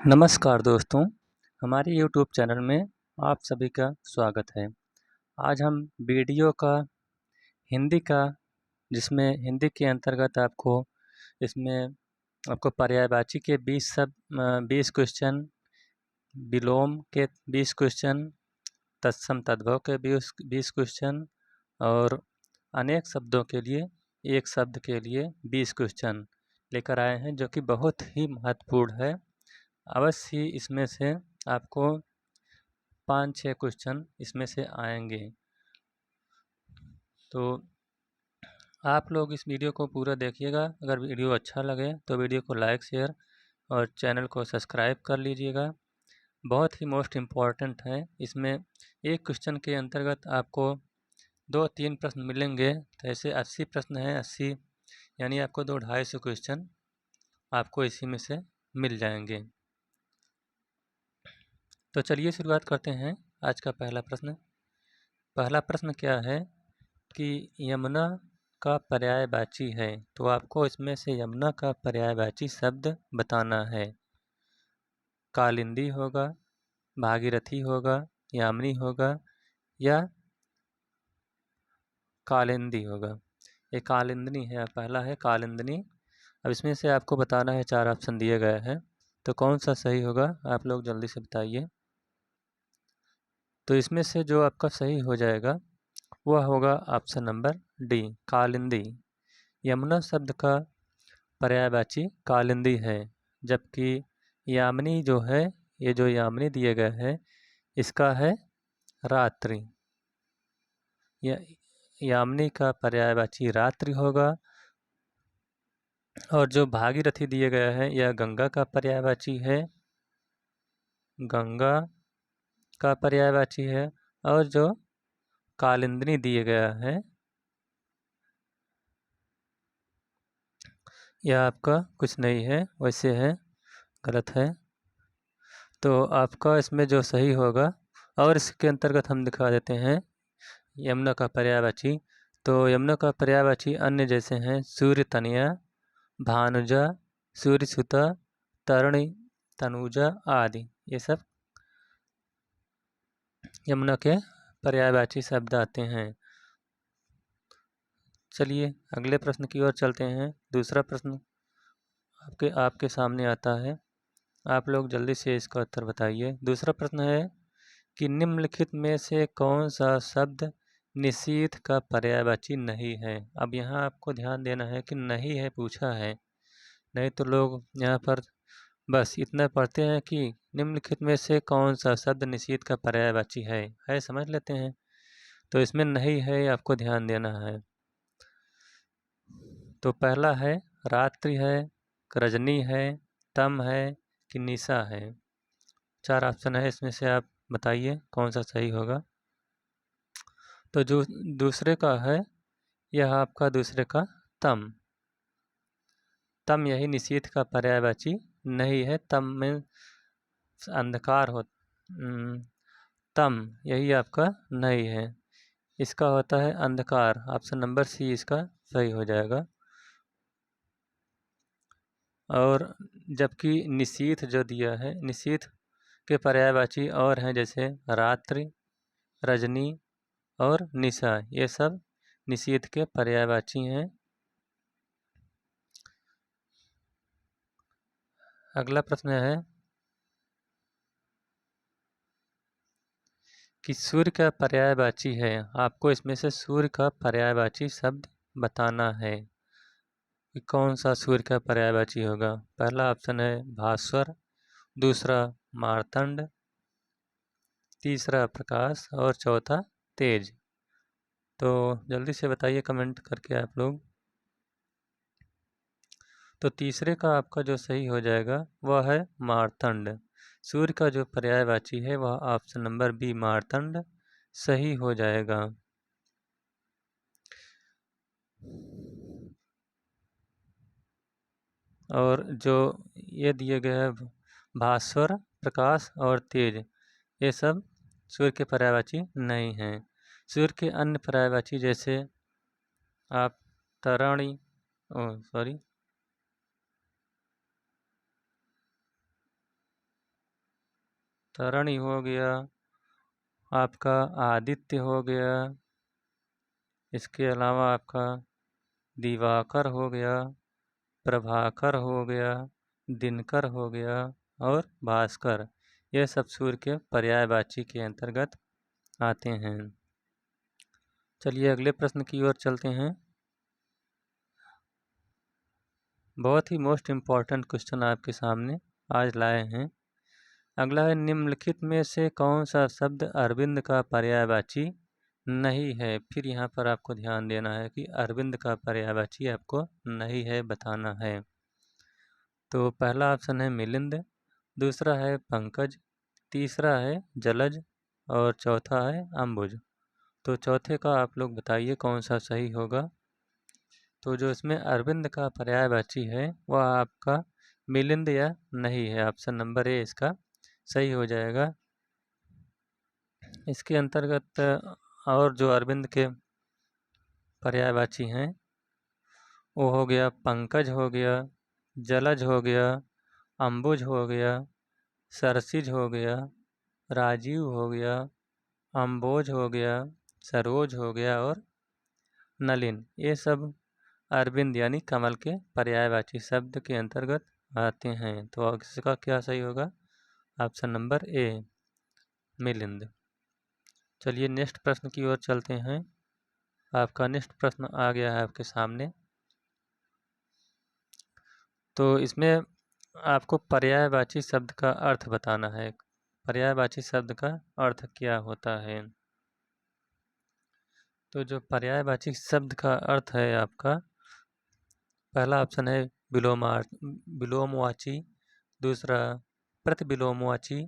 नमस्कार दोस्तों, हमारे यूट्यूब चैनल में आप सभी का स्वागत है। आज हम वीडियो का हिंदी का जिसमें हिंदी के अंतर्गत इसमें आपको पर्यायवाची के 20 क्वेश्चन, विलोम के 20 क्वेश्चन, तत्सम तद्भव के 20 क्वेश्चन और अनेक शब्दों के लिए एक शब्द के लिए 20 क्वेश्चन लेकर आए हैं, जो कि बहुत ही महत्वपूर्ण है। अवश्य ही इसमें से आपको 5-6 क्वेश्चन इसमें से आएंगे। तो आप लोग इस वीडियो को पूरा देखिएगा। अगर वीडियो अच्छा लगे तो वीडियो को लाइक, शेयर और चैनल को सब्सक्राइब कर लीजिएगा। बहुत ही मोस्ट इम्पॉर्टेंट है। इसमें एक क्वेश्चन के अंतर्गत आपको 2-3 प्रश्न मिलेंगे। तो ऐसे 80 प्रश्न हैं। 80 यानी आपको 200-250 क्वेश्चन आपको इसी में से मिल जाएंगे। तो चलिए शुरुआत करते हैं। आज का पहला प्रश्न क्या है कि यमुना का पर्यायवाची है। तो आपको इसमें से यमुना का पर्यायवाची शब्द बताना है। कालिंदी होगा, भागीरथी होगा, यामिनी होगा या कालिंदी होगा। ये कालिंदनी है। पहला है कालिंदनी। अब इसमें से आपको बताना है, 4 ऑप्शन दिए गए हैं। तो कौन सा सही होगा आप लोग जल्दी से बताइए। तो इसमें से जो आपका सही हो जाएगा वह होगा option number D, Kalindi. Yamuna शब्द का पर्यायवाची कालिंदी है, जबकि यामिनी जो है, ये जो यामिनी दिए गए हैं, इसका है रात्रि। यामिनी का पर्यायवाची रात्रि होगा। और जो भागीरथी दिए गए हैं, यह गंगा का पर्यायवाची है, गंगा का पर्यायवाची है। और जो कालिंदी दिए गया है, यह आपका कुछ नहीं है, वैसे है, गलत है। तो आपका इसमें जो सही होगा, और इसके अंतर्गत हम दिखा देते हैं यमुना का पर्यायवाची। तो यमुना का पर्यायवाची अन्य जैसे हैं सूर्य तनया, भानुजा, सूर्यसुता, तरुणी, तनुजा आदि। ये सब यमुना के पर्यायवाची शब्द आते हैं। चलिए अगले प्रश्न की ओर चलते हैं। दूसरा प्रश्न आपके सामने आता है। आप लोग जल्दी से इसका उत्तर बताइए। दूसरा प्रश्न है कि निम्नलिखित में से कौन सा शब्द निषेध का पर्यायवाची नहीं है। अब यहाँ आपको ध्यान देना है कि नहीं है पूछा है, नहीं तो लोग यहाँ पर बस इतना पढ़ते हैं कि निम्नलिखित में से कौन सा शब्द निषेध का पर्यायवाची है समझ लेते हैं। तो इसमें नहीं है, आपको ध्यान देना है। तो पहला है रात्रि है, रजनी है, तम है कि निशा है। 4 ऑप्शन है, इसमें से आप बताइए कौन सा सही होगा। तो जो दूसरे का है, यह आपका दूसरे का तम। तम यही निषेध का पर्यायवाची नहीं है। तम में अंधकार हो, तम यही आपका नहीं है, इसका होता है अंधकार। ऑप्शन नंबर सी इसका सही हो जाएगा। और जबकि निषेध जो दिया है, निषेध के पर्यायवाची और हैं जैसे रात्रि, रजनी और निशा, ये सब निषेध के पर्यायवाची हैं। अगला प्रश्न है कि सूर्य का पर्यायवाची है। आपको इसमें से सूर्य का पर्यायवाची शब्द बताना है कि कौन सा सूर्य का पर्यायवाची होगा। पहला ऑप्शन है भास्वर, दूसरा मार्तंड, तीसरा प्रकाश और चौथा तेज। तो जल्दी से बताइए कमेंट करके आप लोग। तो तीसरे का आपका जो सही हो जाएगा वह है मार्तंड। सूर्य का जो पर्यायवाची है वह ऑप्शन नंबर बी मार्तंड सही हो जाएगा। और जो ये दिए गए हैं भास्वर, प्रकाश और तेज, ये सब सूर्य के पर्यायवाची नहीं हैं। सूर्य के अन्य पर्यायवाची जैसे आप तराणी, सॉरी, तरणी हो गया, आपका आदित्य हो गया, इसके अलावा आपका दिवाकर हो गया, प्रभाकर हो गया, दिनकर हो गया और भास्कर। ये सब सूर्य के पर्यायवाची के अंतर्गत आते हैं। चलिए अगले प्रश्न की ओर चलते हैं। बहुत ही मोस्ट इम्पॉर्टेंट क्वेश्चन आपके सामने आज लाए हैं। अगला है, निम्नलिखित में से कौन सा शब्द अरविंद का पर्यायवाची नहीं है। फिर यहाँ पर आपको ध्यान देना है कि अरविंद का पर्यायवाची आपको नहीं है बताना है। तो पहला ऑप्शन है मिलिंद, दूसरा है पंकज, तीसरा है जलज और चौथा है अम्बुज। तो चौथे का आप लोग बताइए कौन सा सही होगा। तो जो इसमें अरविंद का पर्यायवाची है वह आपका मिलिंद या नहीं है। ऑप्शन नंबर ए इसका सही हो जाएगा। इसके अंतर्गत और जो अरविंद के पर्यायवाची हैं वो हो गया पंकज हो गया, जलज हो गया, अम्बुज हो गया, सरसिज हो गया, राजीव हो गया, अम्बोज हो गया, सरोज हो गया और नलिन। ये सब अरविंद यानी कमल के पर्यायवाची शब्द के अंतर्गत आते हैं। तो इसका क्या सही होगा? Option number A Milind. चलिए नेक्स्ट प्रश्न की ओर चलते हैं। आपका नेक्स्ट प्रश्न आ गया है आपके सामने। तो इसमें आपको पर्यायवाची शब्द का अर्थ बताना है। पर्यायवाची शब्द का अर्थ क्या होता है? तो जो पर्यायवाची शब्द का अर्थ है आपका, पहला ऑप्शन है विलोमवाची, दूसरा प्रतिविलोमवाची,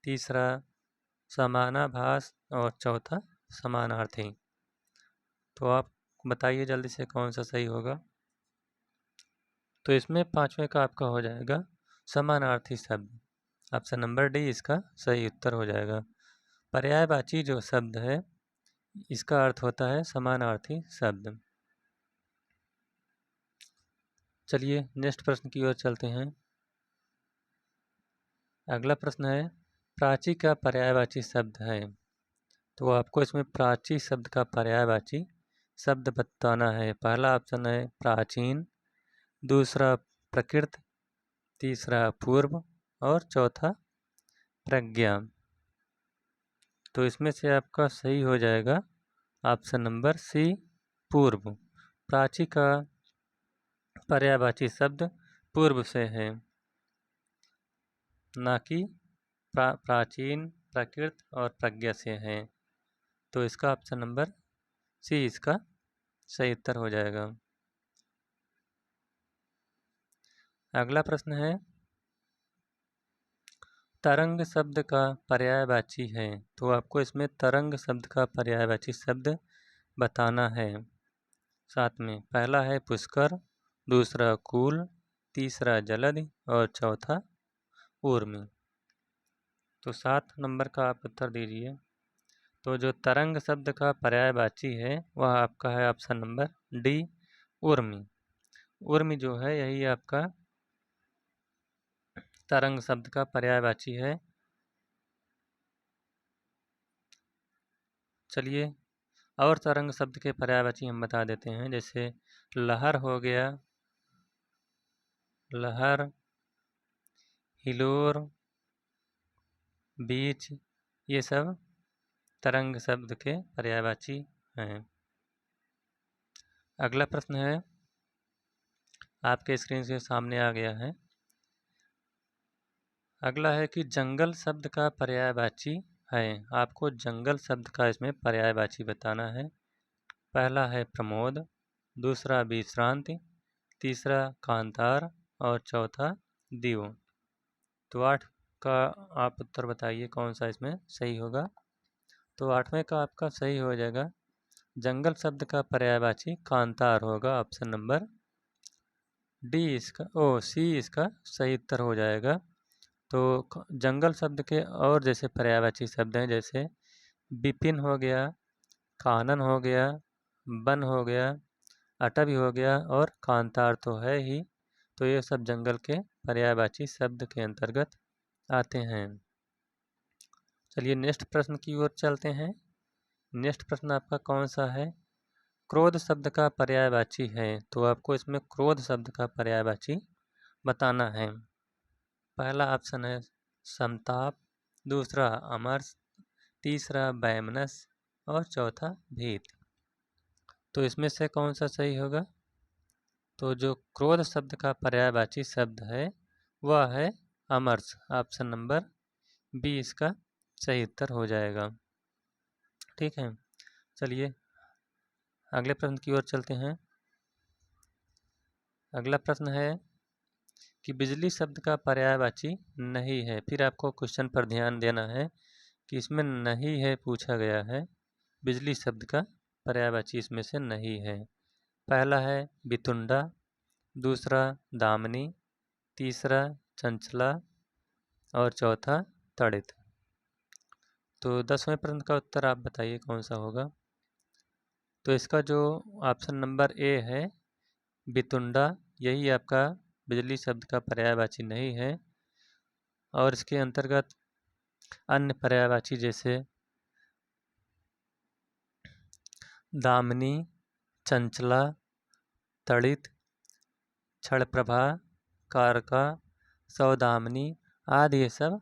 तीसरा समानाभास और चौथा समानार्थी। तो आप बताइए जल्दी से कौन सा सही होगा। तो इसमें पांचवें का आपका हो जाएगा समानार्थी शब्द। ऑप्शन नंबर डी इसका सही उत्तर हो जाएगा। पर्यायवाची जो शब्द है इसका अर्थ होता है समानार्थी शब्द। चलिए नेक्स्ट प्रश्न की ओर चलते हैं। अगला प्रश्न है, प्राची का पर्यायवाची शब्द है। तो आपको इसमें प्राची शब्द का पर्यायवाची शब्द बताना है। पहला ऑप्शन है प्राचीन, दूसरा प्रकृत, तीसरा पूर्व और चौथा प्रज्ञा। तो इसमें से आपका सही हो जाएगा ऑप्शन नंबर सी पूर्व। प्राची का पर्यायवाची शब्द पूर्व से है, ना कि प्राचीन, प्रकृत और प्रज्ञा से है। तो इसका ऑप्शन नंबर सी इसका सही उत्तर हो जाएगा। अगला प्रश्न है, तरंग शब्द का पर्यायवाची है। तो आपको इसमें तरंग शब्द का पर्यायवाची शब्द बताना है। साथ में पहला है पुष्कर, दूसरा कूल, तीसरा जलद और चौथा ऊर्मी। तो 7 नंबर का आप उत्तर दीजिए। तो जो तरंग शब्द का पर्यायवाची है वह आपका है ऑप्शन नंबर डी ऊर्मी। ऊर्मी जो है यही आपका तरंग शब्द का पर्यायवाची है। चलिए और तरंग शब्द के पर्यायवाची हम बता देते हैं। जैसे लहर हो गया, लहर, हिलोर, बीच, ये सब तरंग शब्द के पर्यायवाची हैं। अगला प्रश्न है आपके स्क्रीन के सामने आ गया है। अगला है कि जंगल शब्द का पर्यायवाची है। आपको जंगल शब्द का इसमें पर्यायवाची बताना है। पहला है प्रमोद, दूसरा विश्रांति, तीसरा कांतार और चौथा दीव। तो 8 का आप उत्तर बताइए कौन सा इसमें सही होगा। तो 8वें का आपका सही हो जाएगा। जंगल शब्द का पर्यायवाची कांतार होगा। ऑप्शन नंबर डी इसका सी इसका सही उत्तर हो जाएगा। तो जंगल शब्द के और जैसे पर्यायवाची शब्द हैं, जैसे विपिन हो गया, कानन हो गया, वन हो गया, अटवी हो गया और कांतार तो है ही। तो ये सब जंगल के पर्यायवाची शब्द के अंतर्गत आते हैं। चलिए नेक्स्ट प्रश्न की ओर चलते हैं। नेक्स्ट प्रश्न आपका कौन सा है? क्रोध शब्द का पर्यायवाची है, तो आपको इसमें क्रोध शब्द का पर्यायवाची बताना है। पहला ऑप्शन है समताप, दूसरा अमरस, तीसरा वैमनस और चौथा भीत। तो इसमें से कौन सा सही होगा? तो जो क्रोध शब्द का पर्यायवाची शब्द है वह है अमरस। ऑप्शन नंबर बी इसका सही उत्तर हो जाएगा। ठीक है, चलिए अगले प्रश्न की ओर चलते हैं। अगला प्रश्न है कि बिजली शब्द का पर्यायवाची नहीं है। फिर आपको क्वेश्चन पर ध्यान देना है कि इसमें नहीं है पूछा गया है, बिजली शब्द का पर्यायवाची इसमें से नहीं है। पहला है बितुंडा, दूसरा दामिनी, तीसरा चंचला और चौथा तड़ित। तो 10वें प्रश्न का उत्तर आप बताइए कौन सा होगा? तो इसका जो ऑप्शन नंबर ए है बितुंडा, यही आपका बिजली शब्द का पर्यायवाची नहीं है। और इसके अंतर्गत अन्य पर्यायवाची जैसे दामिनी, चंचला, तड़ित, क्षणप्रभा, कारका, सौदामिनी आदि ये सब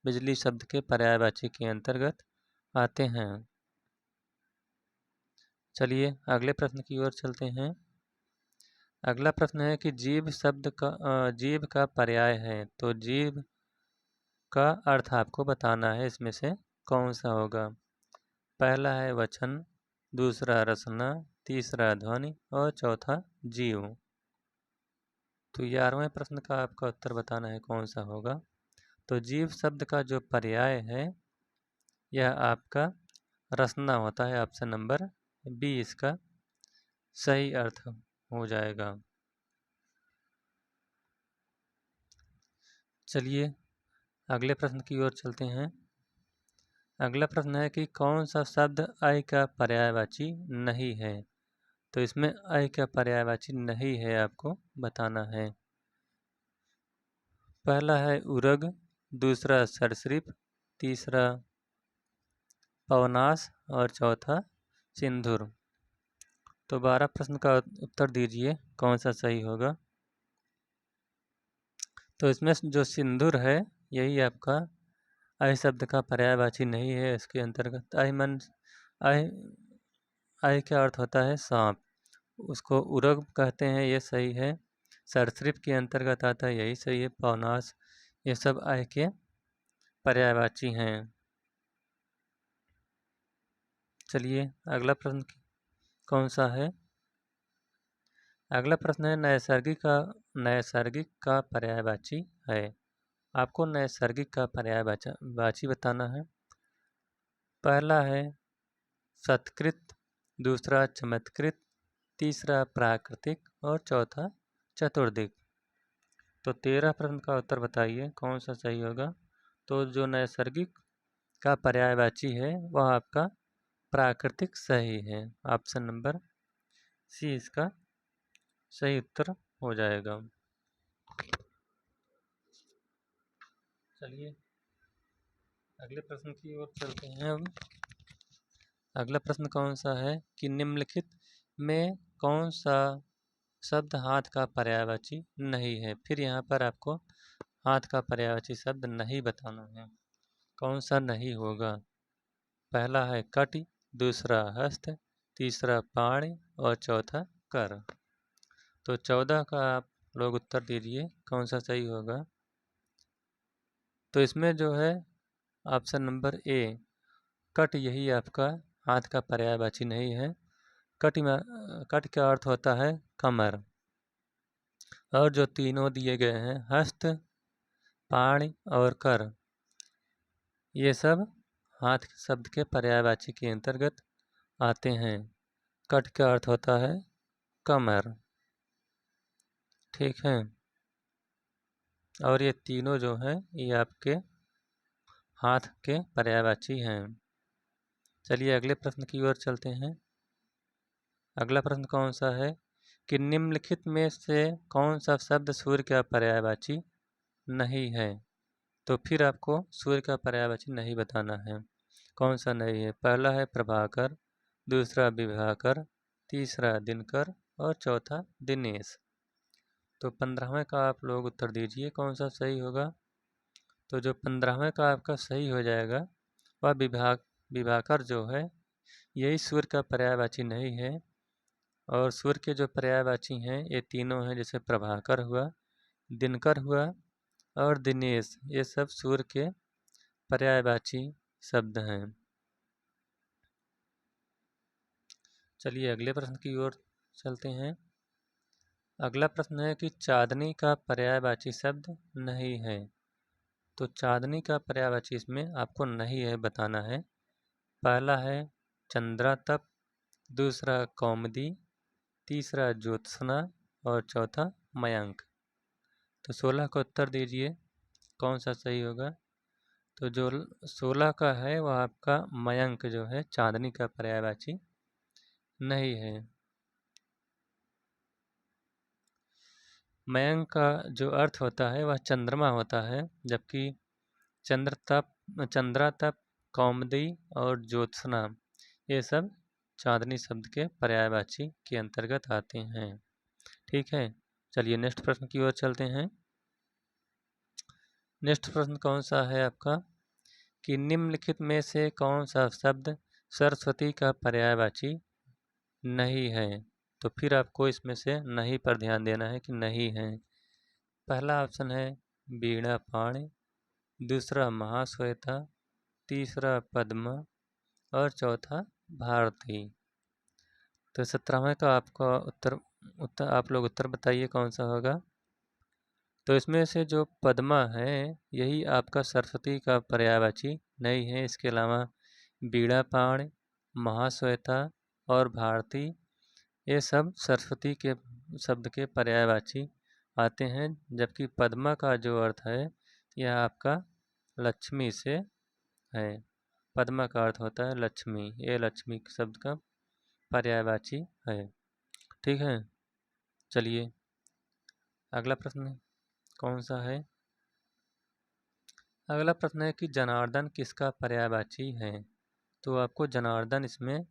बिजली शब्द के पर्यायवाची के अंतर्गत आते हैं। चलिए अगले प्रश्न की ओर चलते हैं। अगला प्रश्न है कि जीव शब्द का जीव का पर्याय है, तो जीव का अर्थ आपको बताना है, इसमें से कौन सा होगा? पहला है वचन, दूसरा रसना, तीसरा ध्वनि और चौथा जीव। तो 11वें प्रश्न का आपका उत्तर बताना है कौन सा होगा? तो जीव शब्द का जो पर्याय है यह आपका रसना होता है। ऑप्शन नंबर बी इसका सही अर्थ हो जाएगा। चलिए अगले प्रश्न की ओर चलते हैं। अगला प्रश्न है कि कौन सा शब्द ऐ का पर्यायवाची नहीं है? तो इसमें ऐ का पर्यायवाची नहीं है आपको बताना है। पहला है उरग, दूसरा सरीसृप, तीसरा पवनास और चौथा सिंदूर। तो 12 प्रश्न का उत्तर दीजिए कौन सा सही होगा? तो इसमें जो सिंदूर है यही आपका ऐ शब्द का पर्यायवाची नहीं है। इसके अंतर्गत ऐ का अर्थ होता है सांप, उसको उरग कहते हैं, ये सही है। सरीसृप के अंतर्गत आता है, यही सही है। पवनास ये सब ऐ के पर्यायवाची हैं। चलिए अगला प्रश्न कौन सा है? अगला प्रश्न है नैसर्गिक का पर्यायवाची है। आपको नैसर्गिक का पर्यायवाची बताना है। पहला है सत्कृत, दूसरा चमत्कृत, तीसरा प्राकृतिक और चौथा चतुर्दिक। तो 13 प्रश्न का उत्तर बताइए कौन सा सही होगा? तो जो नैसर्गिक का पर्यायवाची है वह आपका प्राकृतिक सही है। ऑप्शन नंबर सी इसका सही उत्तर हो जाएगा। चलिए अगले प्रश्न की ओर चलते हैं। अब अगला प्रश्न कौन सा है कि निम्नलिखित में कौन सा शब्द हाथ का पर्यायवाची नहीं है? फिर यहाँ पर आपको हाथ का पर्यायवाची शब्द नहीं बताना है। कौन सा नहीं होगा? पहला है कटि, दूसरा हस्त, तीसरा पाणि और चौथा कर। तो 14 का आप लोग उत्तर दीजिए कौन सा सही होगा? तो इसमें जो है ऑप्शन नंबर ए कट, यही आपका हाथ का पर्यायवाची नहीं है। कट का अर्थ होता है कमर। और जो तीनों दिए गए हैं हस्त, पाणि और कर, ये सब हाथ शब्द के पर्यायवाची के अंतर्गत आते हैं। कट का अर्थ होता है कमर। ठीक है, और ये तीनों जो हैं ये आपके हाथ के पर्यायवाची हैं। चलिए अगले प्रश्न की ओर चलते हैं। अगला प्रश्न कौन सा है कि निम्नलिखित में से कौन सा शब्द सूर्य का पर्यायवाची नहीं है? तो फिर आपको सूर्य का पर्यायवाची नहीं बताना है। कौन सा नहीं है? पहला है प्रभाकर, दूसरा विभाकर, तीसरा दिनकर और चौथा दिनेश। तो 15वें का आप लोग उत्तर दीजिए कौन सा सही होगा। तो जो 15वें का आपका सही हो जाएगा वह विभाकर जो है यही सूर्य का पर्यायवाची नहीं है। और सूर्य के जो पर्यायवाची हैं ये तीनों हैं, जैसे प्रभाकर हुआ, दिनकर हुआ और दिनेश, ये सब सूर्य के पर्यायवाची शब्द हैं। चलिए अगले प्रश्न की ओर चलते हैं। अगला प्रश्न है कि चांदनी का पर्यायवाची शब्द नहीं है। तो चांदनी का पर्यायवाची इसमें आपको नहीं है बताना है। पहला है चंद्रातप, दूसरा कौमुदी, तीसरा ज्योत्सना और चौथा मयंक। तो 16 का उत्तर दीजिए कौन सा सही होगा। तो जो 16 का है वह आपका मयंक जो है चांदनी का पर्यायवाची नहीं है। मयंक का जो अर्थ होता है वह चंद्रमा होता है, जबकि चंद्रातप, कौमुदी और ज्योत्सना ये सब चांदनी शब्द के पर्यायवाची के अंतर्गत आते हैं। ठीक है, चलिए नेक्स्ट प्रश्न की ओर चलते हैं। नेक्स्ट प्रश्न कौन सा है आपका कि निम्नलिखित में से कौन सा शब्द सरस्वती का पर्यायवाची नहीं है। तो फिर आपको इसमें से नहीं पर ध्यान देना है कि नहीं है। पहला ऑप्शन है वीणा पाणी, दूसरा महाश्वेता, तीसरा पद्मा और चौथा भारती। तो 17वें का आपका उत्तर आप लोग उत्तर बताइए कौन सा होगा। तो इसमें से जो पद्मा है यही आपका सरस्वती का पर्यायवाची नहीं है। इसके अलावा वीणा पाणी, महाश्वेता और भारती ये सब सरस्वती के शब्द के पर्यायवाची आते हैं, जबकि पद्मा का जो अर्थ है यह आपका लक्ष्मी से है। पद्मा का अर्थ होता है लक्ष्मी, ये लक्ष्मी शब्द का पर्यायवाची है। ठीक है, चलिए अगला प्रश्न कौन सा है। अगला प्रश्न है कि जनार्दन किसका पर्यायवाची है। तो आपको जनार्दन इसमें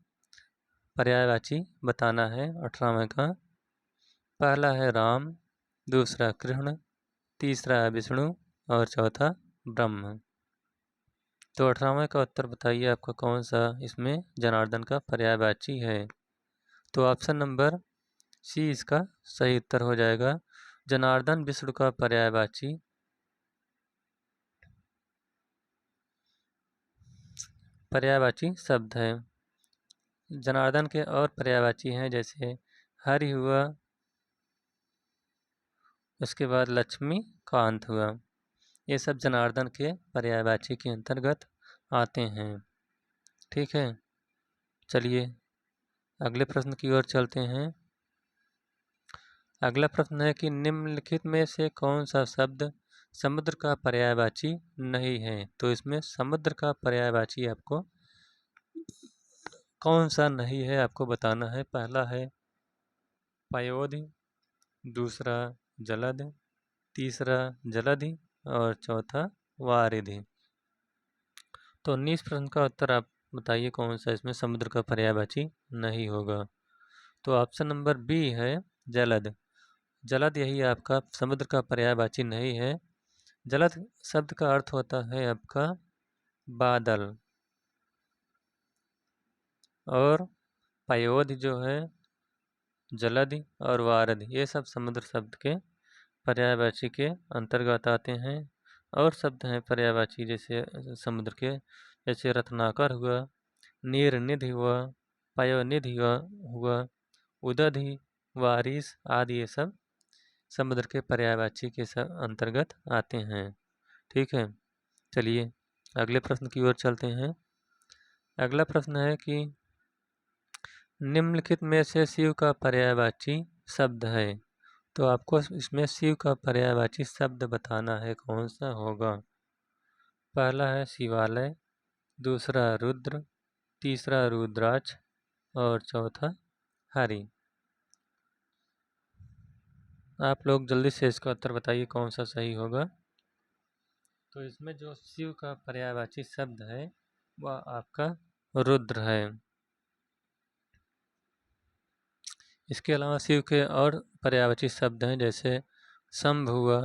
पर्यायवाची बताना है 18वें का। पहला है राम, दूसरा कृष्ण, तीसरा विष्णु और चौथा ब्रह्म। तो 18वें का उत्तर बताइए आपका कौन सा इसमें जनार्दन का पर्यायवाची है। तो ऑप्शन नंबर सी इसका सही उत्तर हो जाएगा। जनार्दन विष्णु का पर्यायवाची शब्द है। जनार्दन के और पर्यायवाची हैं जैसे हरि हुआ, उसके बाद लक्ष्मी कांत हुआ, ये सब जनार्दन के पर्यायवाची के अंतर्गत आते हैं। ठीक है, चलिए अगले प्रश्न की ओर चलते हैं। अगला प्रश्न है कि निम्नलिखित में से कौन सा शब्द समुद्र का पर्यायवाची नहीं है। तो इसमें समुद्र का पर्यायवाची आपको कौन सा नहीं है आपको बताना है। पहला है पयोधि, दूसरा जलधि, तीसरा जलधि और चौथा वारिधि। तो 19 प्रश्न का उत्तर आप बताइए कौन सा इसमें समुद्र का पर्यायवाची नहीं होगा। तो ऑप्शन नंबर बी है जलद। जलद यही आपका समुद्र का पर्यायवाची नहीं है। जलद शब्द का अर्थ होता है आपका बादल, और पयोधि जो है, जलधि और वारधि ये सब समुद्र शब्द के पर्यायवाची के अंतर्गत आते हैं। और शब्द हैं पर्यायवाची जैसे समुद्र के, जैसे रत्नाकर हुआ, नीरनिधि हुआ, पयोनिधि हुआ, उदधि, वारिस आदि ये सब समुद्र के पर्यायवाची के अंतर्गत आते हैं। ठीक है, चलिए अगले प्रश्न की ओर चलते हैं। अगला प्रश्न है कि निम्नलिखित में से शिव का पर्यायवाची शब्द है। तो आपको इसमें शिव का पर्यायवाची शब्द बताना है कौन सा होगा। पहला है शिवालय, दूसरा रुद्र, तीसरा रुद्राक्ष और चौथा हरि। आप लोग जल्दी से इसका उत्तर बताइए कौन सा सही होगा। तो इसमें जो शिव का पर्यायवाची शब्द है वह आपका रुद्र है। इसके अलावा शिव के और पर्यायवाची शब्द हैं, जैसे शंभ हुआ,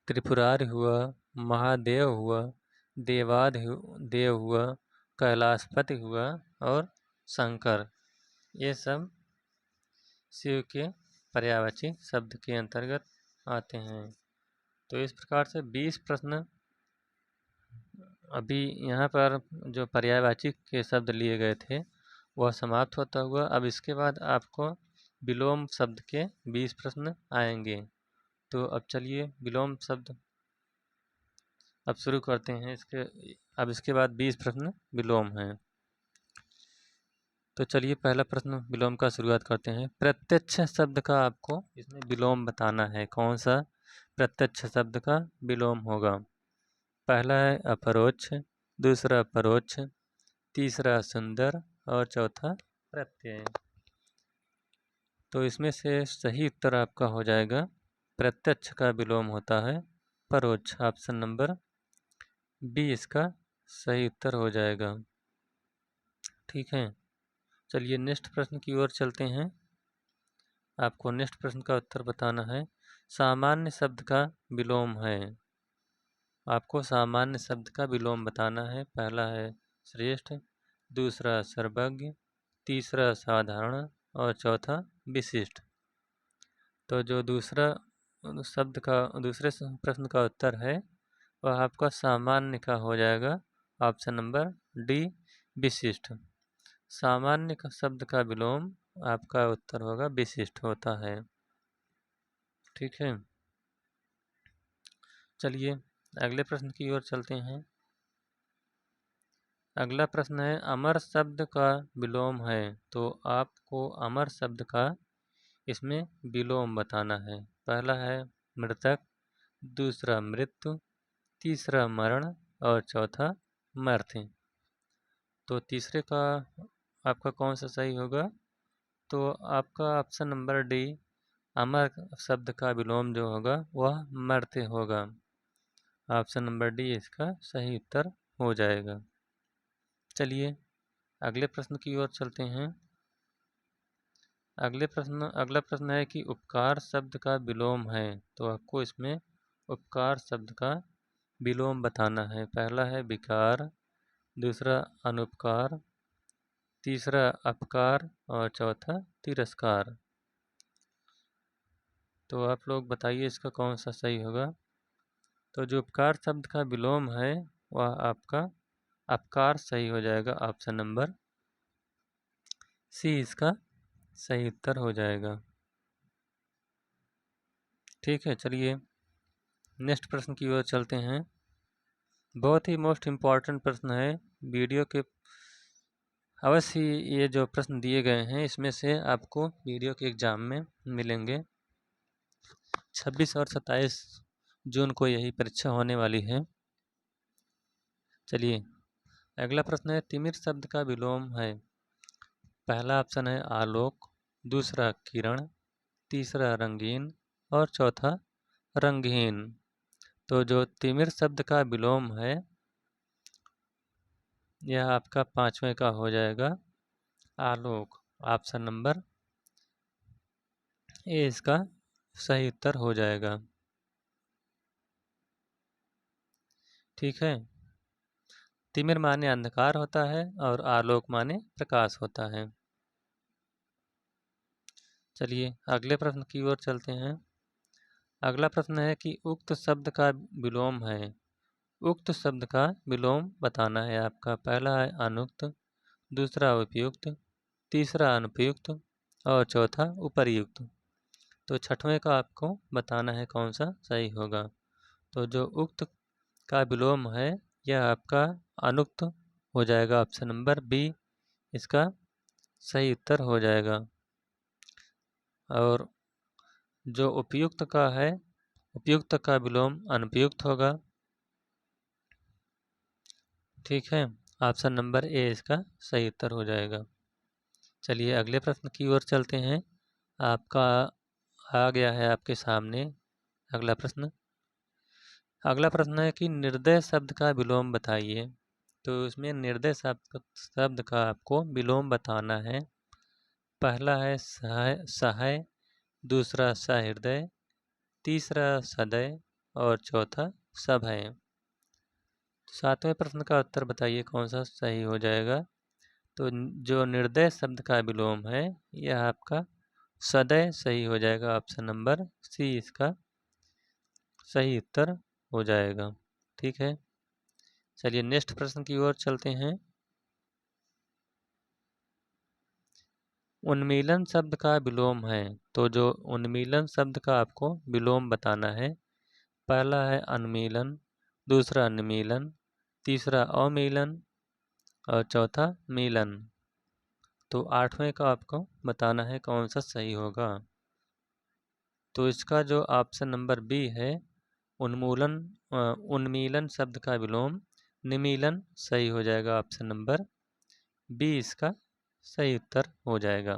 त्रिपुरारि हुआ, महादेव हुआ, देव हुआ, कैलाशपति हुआ और शंकर। ये सब शिव के पर्यायवाची शब्द के अंतर्गत आते हैं। तो इस प्रकार से 20 प्रश्न अभी यहाँ पर जो पर्यायवाची के शब्द लिए गए थे वह समाप्त होता हुआ अब इसके बाद आपको विलोम शब्द के 20 प्रश्न आएंगे। तो अब चलिए विलोम शब्द अब शुरू करते हैं। अब इसके बाद 20 प्रश्न विलोम हैं। तो चलिए पहला प्रश्न विलोम का शुरुआत करते हैं। प्रत्यक्ष शब्द का आपको इसमें विलोम बताना है। कौन सा प्रत्यक्ष शब्द का विलोम होगा? पहला है अपरोक्ष, दूसरा परोक्ष, तीसरा सुंदर और चौथा प्रत्यय। तो इसमें से सही उत्तर आपका हो जाएगा प्रत्यक्ष का विलोम होता है परोक्ष। ऑप्शन नंबर बी इसका सही उत्तर हो जाएगा। ठीक है, चलिए नेक्स्ट प्रश्न की ओर चलते हैं। आपको नेक्स्ट प्रश्न का उत्तर बताना है। सामान्य शब्द का विलोम है। आपको सामान्य शब्द का विलोम बताना है। पहला है श्रेष्ठ, दूसरा सर्वज्ञ, तीसरा साधारण और चौथा विशिष्ट। तो जो दूसरे प्रश्न का उत्तर है वह आपका सामान्य का हो जाएगा। ऑप्शन नंबर डी विशिष्ट। सामान्य शब्द का विलोम आपका उत्तर होगा विशिष्ट होता है। ठीक है, चलिए अगले प्रश्न की ओर चलते हैं। अगला प्रश्न है अमर शब्द का विलोम है। तो आपको अमर शब्द का इसमें विलोम बताना है। पहला है मृतक, दूसरा मृत्यु, तीसरा मरण और चौथा मर्त्य। तो तीसरे का आपका कौन सा सही होगा? तो आपका ऑप्शन नंबर डी अमर शब्द का विलोम जो होगा वह मर्त्य होगा। ऑप्शन नंबर डी इसका सही उत्तर हो जाएगा। चलिए अगले प्रश्न की ओर चलते हैं। अगला प्रश्न है कि उपकार शब्द का विलोम है। तो आपको इसमें उपकार शब्द का विलोम बताना है। पहला है विकार, दूसरा अनुपकार, तीसरा अपकार और चौथा तिरस्कार। तो आप लोग बताइए इसका कौन सा सही होगा? तो जो उपकार शब्द का विलोम है वह आपका अपकार सही हो जाएगा। ऑप्शन नंबर सी इसका सही उत्तर हो जाएगा। ठीक है, चलिए नेक्स्ट प्रश्न की ओर चलते हैं। बहुत ही मोस्ट इम्पॉर्टेंट प्रश्न है। वीडियो के अवश्य ये जो प्रश्न दिए गए हैं इसमें से आपको वीडियो के एग्जाम में मिलेंगे। 26 और 27 जून को यही परीक्षा होने वाली है। चलिए अगला प्रश्न है तिमिर शब्द का विलोम है। पहला ऑप्शन है आलोक, दूसरा किरण, तीसरा रंगीन और चौथा रंगहीन। तो जो तिमिर शब्द का विलोम है यह आपका पांचवें का हो जाएगा आलोक। ऑप्शन नंबर ए इसका सही उत्तर हो जाएगा। ठीक है, तिमिर माने अंधकार होता है और आलोक माने प्रकाश होता है। चलिए अगले प्रश्न की ओर चलते हैं। अगला प्रश्न है कि उक्त शब्द का विलोम है। उक्त शब्द का विलोम बताना है आपका। पहला है अनुक्त, दूसरा उपयुक्त, तीसरा अनुपयुक्त और चौथा उपर्युक्त। तो छठवें का आपको बताना है कौन सा सही होगा। तो जो उक्त का विलोम है यह आपका अनुक्त हो जाएगा। ऑप्शन नंबर बी इसका सही उत्तर हो जाएगा। और जो उपयुक्त का है उपयुक्त का विलोम अनुपयुक्त होगा। ठीक है, ऑप्शन नंबर ए इसका सही उत्तर हो जाएगा। चलिए अगले प्रश्न की ओर चलते हैं। आपका आ गया है आपके सामने अगला प्रश्न। अगला प्रश्न है कि निर्दय शब्द का विलोम बताइए। तो इसमें निर्दय शब्द का आपको विलोम बताना है। पहला है सहाय, दूसरा सहृदय, तीसरा सदय और चौथा सभय। सातवें प्रश्न का उत्तर बताइए कौन सा सही हो जाएगा। तो जो निर्दय शब्द का विलोम है यह आपका सदय सही हो जाएगा। ऑप्शन नंबर सी इसका सही उत्तर हो जाएगा। ठीक है, चलिए नेक्स्ट प्रश्न की ओर चलते हैं। उन्मीलन शब्द का विलोम है। तो जो उन्मीलन शब्द का आपको विलोम बताना है, पहला है अन्मीलन, दूसरा निमीलन, तीसरा अमीलन और चौथा मीलन। तो आठवें का आपको बताना है कौन सा सही होगा। तो इसका जो ऑप्शन नंबर बी है उन्मीलन शब्द का विलोम निमीलन सही हो जाएगा। ऑप्शन नंबर बी इसका सही उत्तर हो जाएगा।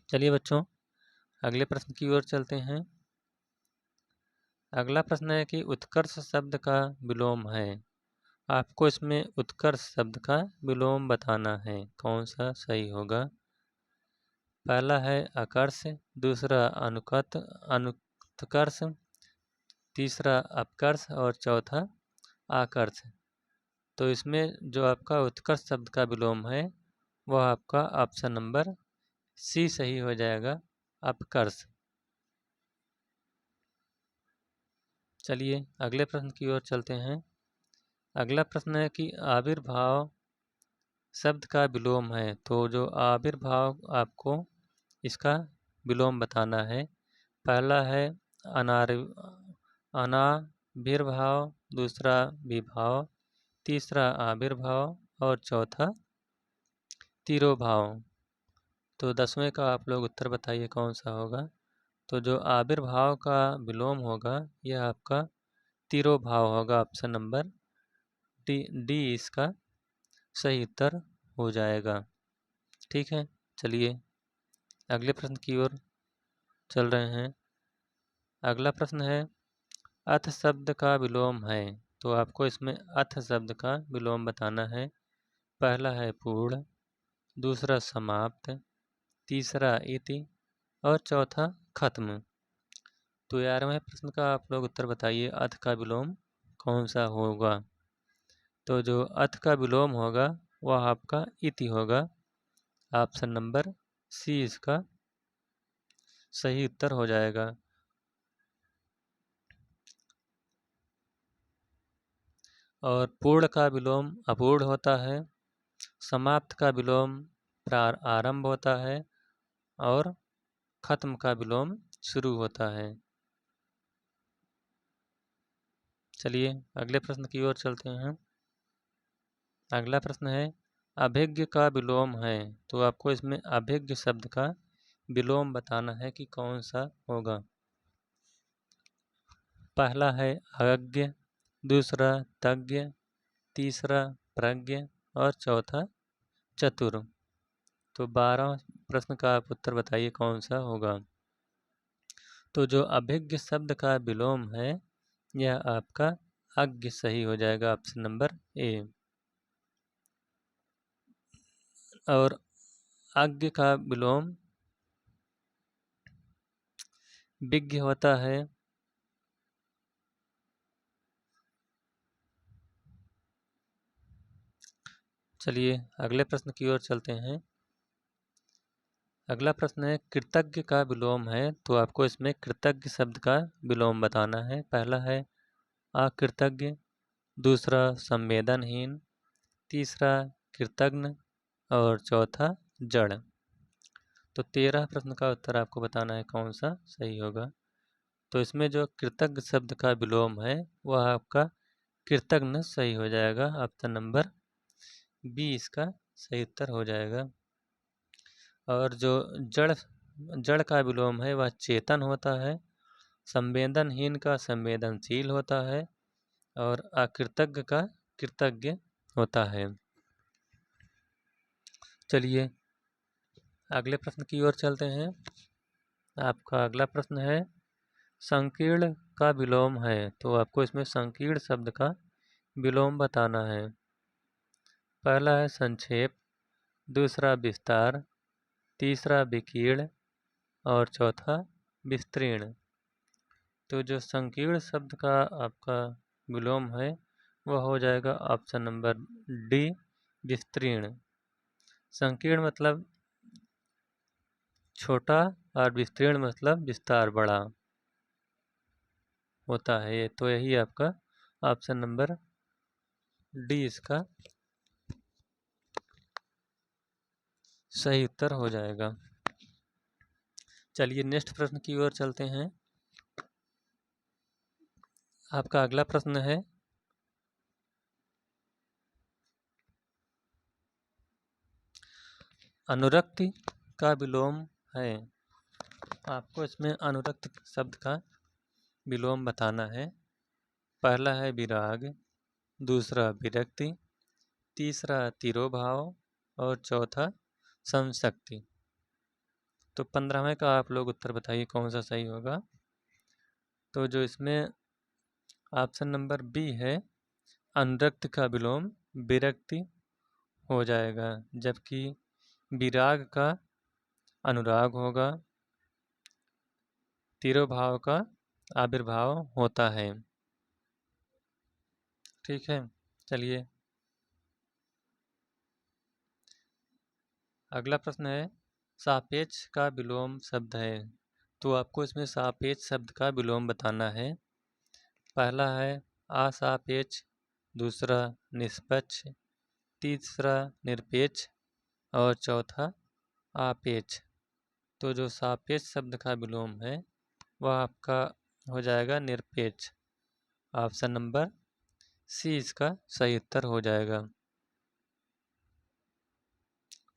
चलिए बच्चों अगले प्रश्न की ओर चलते हैं। अगला प्रश्न है कि उत्कर्ष शब्द का विलोम है। आपको इसमें उत्कर्ष शब्द का विलोम बताना है कौन सा सही होगा। पहला है आकर्ष, दूसरा अनुत्कर्ष, तीसरा अपकर्ष और चौथा आकर्ष। तो इसमें जो आपका उत्कर्ष शब्द का विलोम है वह आपका ऑप्शन नंबर सी सही हो जाएगा, अपकर्ष। चलिए अगले प्रश्न की ओर चलते हैं। अगला प्रश्न है कि आविर्भाव शब्द का विलोम है। तो जो आविर्भाव आपको इसका विलोम बताना है। पहला है अनाविर्भाव, दूसरा विभाव, तीसरा आविर्भाव और चौथा तिरोभाव। तो 10वें का आप लोग उत्तर बताइए कौन सा होगा। तो जो आविर्भाव का विलोम होगा यह आपका तिरोभाव होगा। ऑप्शन नंबर डी इसका सही उत्तर हो जाएगा। ठीक है, चलिए अगले प्रश्न की ओर चल रहे हैं। अगला प्रश्न है अथ शब्द का विलोम है। तो आपको इसमें अथ शब्द का विलोम बताना है। पहला है पूर्ण, दूसरा समाप्त, तीसरा इति और चौथा खत्म। तो 11वें प्रश्न का आप लोग उत्तर बताइए अथ का विलोम कौन सा होगा। तो जो अथ का विलोम होगा वह आपका इति होगा। ऑप्शन नंबर सी इसका सही उत्तर हो जाएगा। और पूर्ण का विलोम अपूर्ण होता है, समाप्त का विलोम आरंभ होता है और खत्म का विलोम शुरू होता है। चलिए अगले प्रश्न की ओर चलते हैं। अगला प्रश्न है अभिज्ञ का विलोम है। तो आपको इसमें अभिज्ञ शब्द का विलोम बताना है कि कौन सा होगा। पहला है अज्ञ, दूसरा तज्ञ, तीसरा प्रज्ञ और चौथा चतुर। तो 12 प्रश्न का आप उत्तर बताइए कौन सा होगा। तो जो अभिज्ञ शब्द का विलोम है यह आपका अज्ञ सही हो जाएगा। Option number A. और अज्ञ का विलोम विज्ञ होता है। चलिए अगले प्रश्न की ओर चलते हैं। अगला प्रश्न है कृतज्ञ का विलोम है। तो आपको इसमें कृतज्ञ शब्द का विलोम बताना है। पहला है अकृतज्ञ, दूसरा संवेदनहीन, तीसरा कृतज्ञ और चौथा जड़। तो 13 प्रश्न का उत्तर आपको बताना है कौन सा सही होगा। तो इसमें जो कृतज्ञ शब्द का विलोम है वह आपका कृतज्ञ सही हो जाएगा। ऑप्शन नंबर बी इसका सही उत्तर हो जाएगा। और जो जड़ जड़ का विलोम है वह चेतन होता है, संवेदनहीन का संवेदनशील होता है और अकृतज्ञ का कृतज्ञ होता है। चलिए अगले प्रश्न की ओर चलते हैं। आपका अगला प्रश्न है संकीर्ण का विलोम है, तो आपको इसमें संकीर्ण शब्द का विलोम बताना है। पहला है संक्षेप, दूसरा विस्तार, तीसरा विकीर्ण और चौथा विस्तीर्ण। तो जो संकीर्ण शब्द का आपका विलोम है वह हो जाएगा ऑप्शन नंबर डी, विस्तीर्ण। संकीर्ण मतलब छोटा और विस्तीर्ण मतलब विस्तार बड़ा होता है। ये तो यही आपका ऑप्शन नंबर डी इसका सही उत्तर हो जाएगा। चलिए नेक्स्ट प्रश्न की ओर चलते हैं। आपका अगला प्रश्न है, अनुरक्ति का विलोम है। आपको इसमें अनुरक्त शब्द का विलोम बताना है। पहला है विराग, दूसरा विरक्ति, तीसरा तिरोभाव और चौथा संशक्ति। तो 15वें का आप लोग उत्तर बताइए कौन सा सही होगा। तो जो इसमें ऑप्शन नंबर बी है, अनुरक्त का विलोम विरक्ति हो जाएगा, जबकि विराग का अनुराग होगा, तिरोभाव का आविर्भाव होता है। ठीक है, चलिए अगला प्रश्न है, सापेक्ष का विलोम शब्द है। तो आपको इसमें सापेक्ष शब्द का विलोम बताना है। पहला है असापेक्ष, दूसरा निष्पक्ष, तीसरा निरपेक्ष और चौथा आपेक्ष। तो जो सापेक्ष शब्द का विलोम है वह आपका हो जाएगा निरपेक्ष। ऑप्शन नंबर सी इसका सही उत्तर हो जाएगा।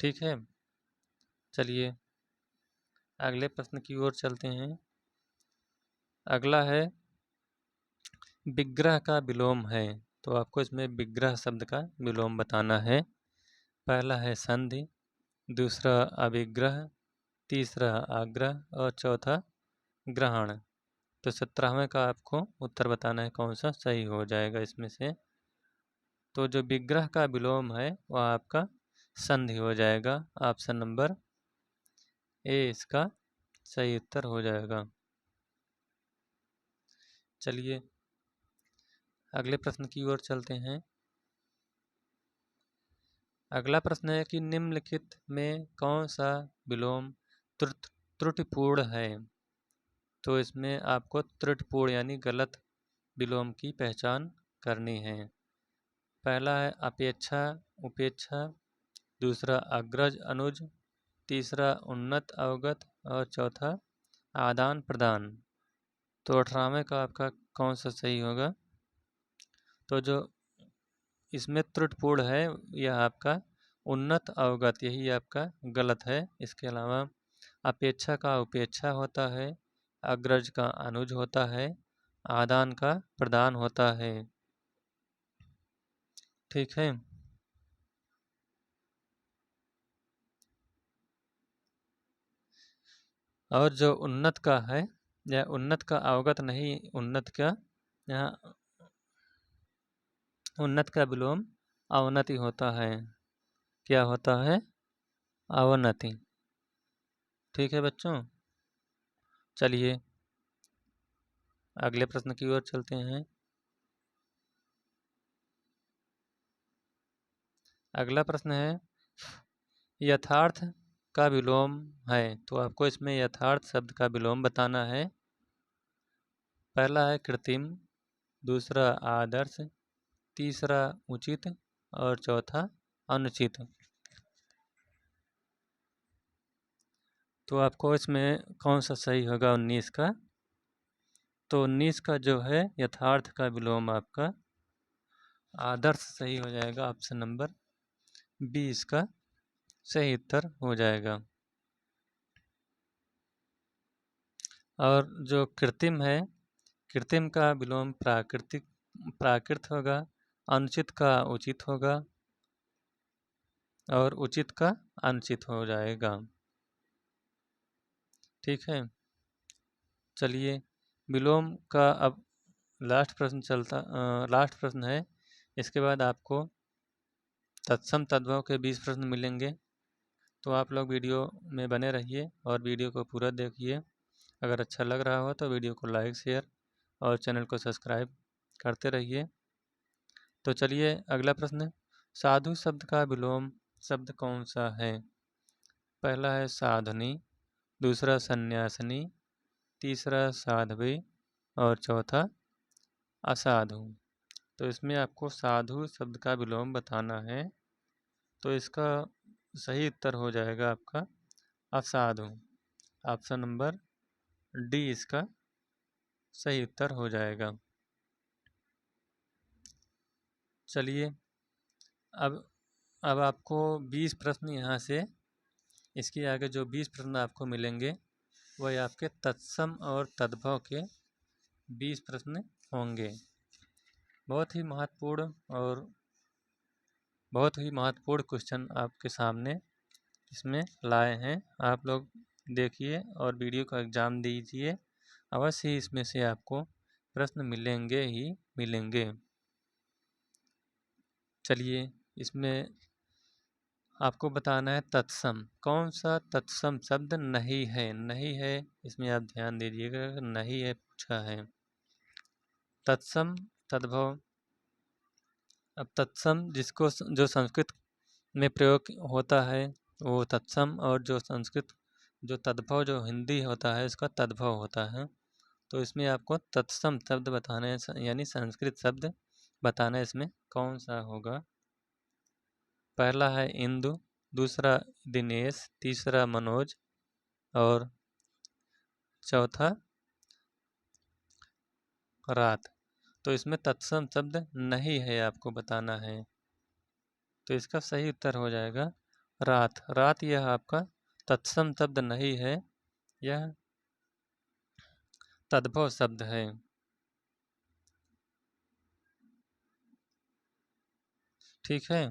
ठीक है, चलिए अगले प्रश्न की ओर चलते हैं। अगला है विग्रह का विलोम है। तो आपको इसमें विग्रह शब्द का विलोम बताना है। पहला है संधि, दूसरा अभिग्रह, तीसरा आग्रह और चौथा ग्रहण। तो 17वें का आपको उत्तर बताना है कौन सा सही हो जाएगा इसमें से। तो जो विग्रह का विलोम है वह आपका संधि हो जाएगा। ऑप्शन नंबर ए इसका सही उत्तर हो जाएगा। चलिए अगले प्रश्न की ओर चलते हैं। अगला प्रश्न है कि निम्नलिखित में कौन सा विलोम त्रुटिपूर्ण है। तो इसमें आपको त्रुटिपूर्ण यानी गलत विलोम की पहचान करनी है। पहला है अपेक्षा उपेक्षा, दूसरा अग्रज अनुज, तीसरा उन्नत अवगत और चौथा आदान प्रदान। तो 18वें का आपका कौन सा सही होगा। तो जो इसमें त्रुटिपूर्ण है यह आपका उन्नत अवगत, यही आपका गलत है। इसके अलावा अपेक्षा का उपेक्षा होता है, अग्रज का अनुज होता है, आदान का प्रदान होता है। ठीक है, और जो उन्नत का है यह उन्नत का अवगत नहीं, उन्नत का यहाँ उन्नत का विलोम अवनति होता है। क्या होता है, अवनति। ठीक है बच्चों, चलिए अगले प्रश्न की ओर चलते हैं। अगला प्रश्न है यथार्थ का विलोम है। तो आपको इसमें यथार्थ शब्द का विलोम बताना है। पहला है कृत्रिम, दूसरा आदर्श, तीसरा उचित और चौथा अनुचित। तो आपको इसमें कौन सा सही होगा 19 का। तो 19 का जो है यथार्थ का विलोम आपका आदर्श सही हो जाएगा। ऑप्शन नंबर बी इसका सही उत्तर हो जाएगा। और जो कृत्रिम है, कृत्रिम का विलोम प्राकृत होगा, अनुचित का उचित होगा और उचित का अनुचित हो जाएगा। ठीक है, चलिए विलोम का अब लास्ट प्रश्न है। इसके बाद आपको तत्सम तद्भव के 20 प्रश्न मिलेंगे। तो आप लोग वीडियो में बने रहिए और वीडियो को पूरा देखिए। अगर अच्छा लग रहा हो तो वीडियो को लाइक शेयर और चैनल को सब्सक्राइब करते रहिए। तो चलिए अगला प्रश्न, साधु शब्द का विलोम शब्द कौन सा है? पहला है साधुनी, दूसरा सन्यासिनी, तीसरा साध्वी और चौथा असाधु। तो इसमें आपको साधु शब्द का विलोम बताना है। तो इसका सही उत्तर हो जाएगा आपका असाधु। ऑप्शन नंबर डी इसका सही उत्तर हो जाएगा। चलिए अब आपको 20 प्रश्न यहाँ से, इसके आगे जो 20 प्रश्न आपको मिलेंगे वह आपके तत्सम और तद्भव के 20 प्रश्न होंगे। बहुत ही महत्वपूर्ण क्वेश्चन आपके सामने इसमें लाए हैं। आप लोग देखिए और वीडियो का एग्ज़ाम दीजिए, अवश्य ही इसमें से आपको प्रश्न मिलेंगे ही मिलेंगे। चलिए इसमें आपको बताना है तत्सम। कौन सा तत्सम शब्द नहीं है? नहीं है, इसमें आप ध्यान दीजिएगा, नहीं है पूछा है। तत्सम तद्भव, अब तत्सम जो संस्कृत में प्रयोग होता है वो तत्सम, और जो तद्भव जो हिंदी होता है इसका तद्भव होता है। तो इसमें आपको तत्सम शब्द बताना है, यानी संस्कृत शब्द बताना है। इसमें कौन सा होगा? पहला है इंदु, दूसरा दिनेश, तीसरा मनोज और चौथा रात। तो इसमें तत्सम शब्द नहीं है, आपको बताना है। तो इसका सही उत्तर हो जाएगा रात। रात यह आपका तत्सम शब्द नहीं है, यह तद्भव शब्द है। ठीक है,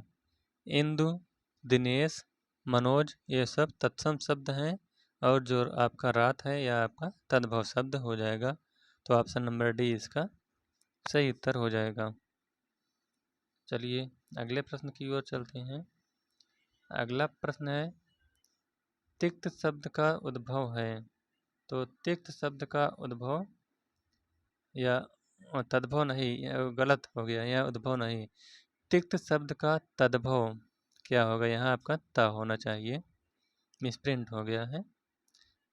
इंदु, दिनेश, मनोज ये सब तत्सम शब्द हैं, और जो आपका रात है यह आपका तद्भव शब्द हो जाएगा। तो ऑप्शन नंबर डी इसका सही उत्तर हो जाएगा। चलिए अगले प्रश्न की ओर चलते हैं। अगला प्रश्न है तिक्त शब्द का उद्भव है। तो तिक्त शब्द का उद्भव, या तद्भव नहीं, गलत हो गया, यह उद्भव नहीं। तिक्त शब्द का तद्भव क्या होगा? यहाँ आपका त होना चाहिए, मिसप्रिंट हो गया है।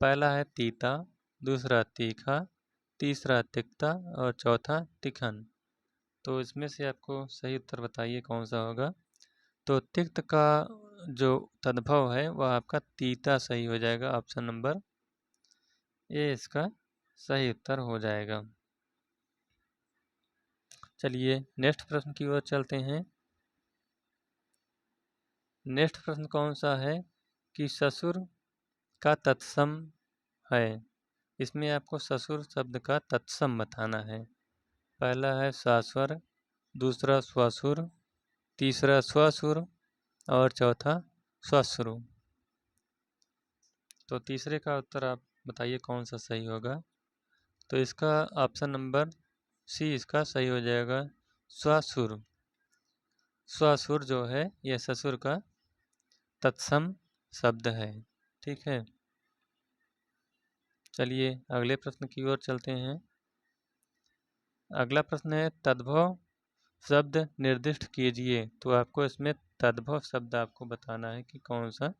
पहला है तीता, दूसरा तीखा, तीसरा तिक्ता और चौथा तिखन। तो इसमें से आपको सही उत्तर बताइए कौन सा होगा। तो तिक्त का जो तद्भव है वह आपका तीता सही हो जाएगा। ऑप्शन नंबर ए इसका सही उत्तर हो जाएगा। चलिए नेक्स्ट प्रश्न की ओर चलते हैं। नेक्स्ट प्रश्न कौन सा है कि ससुर का तत्सम है। इसमें आपको ससुर शब्द का तत्सम बताना है। पहला है सास्वर, दूसरा स्वसुर, तीसरा स्वसुर और चौथा स्वश्रु। तो तीसरे का उत्तर आप बताइए कौन सा सही होगा। तो इसका ऑप्शन नंबर सी इसका सही हो जाएगा, स्वसुर। स्वसुर जो है यह ससुर का तत्सम शब्द है। ठीक है, चलिए अगले प्रश्न की ओर चलते हैं। अगला प्रश्न है तद्भव शब्द निर्दिष्ट कीजिए। तो आपको इसमें तद्भव शब्द आपको बताना है कि कौन सा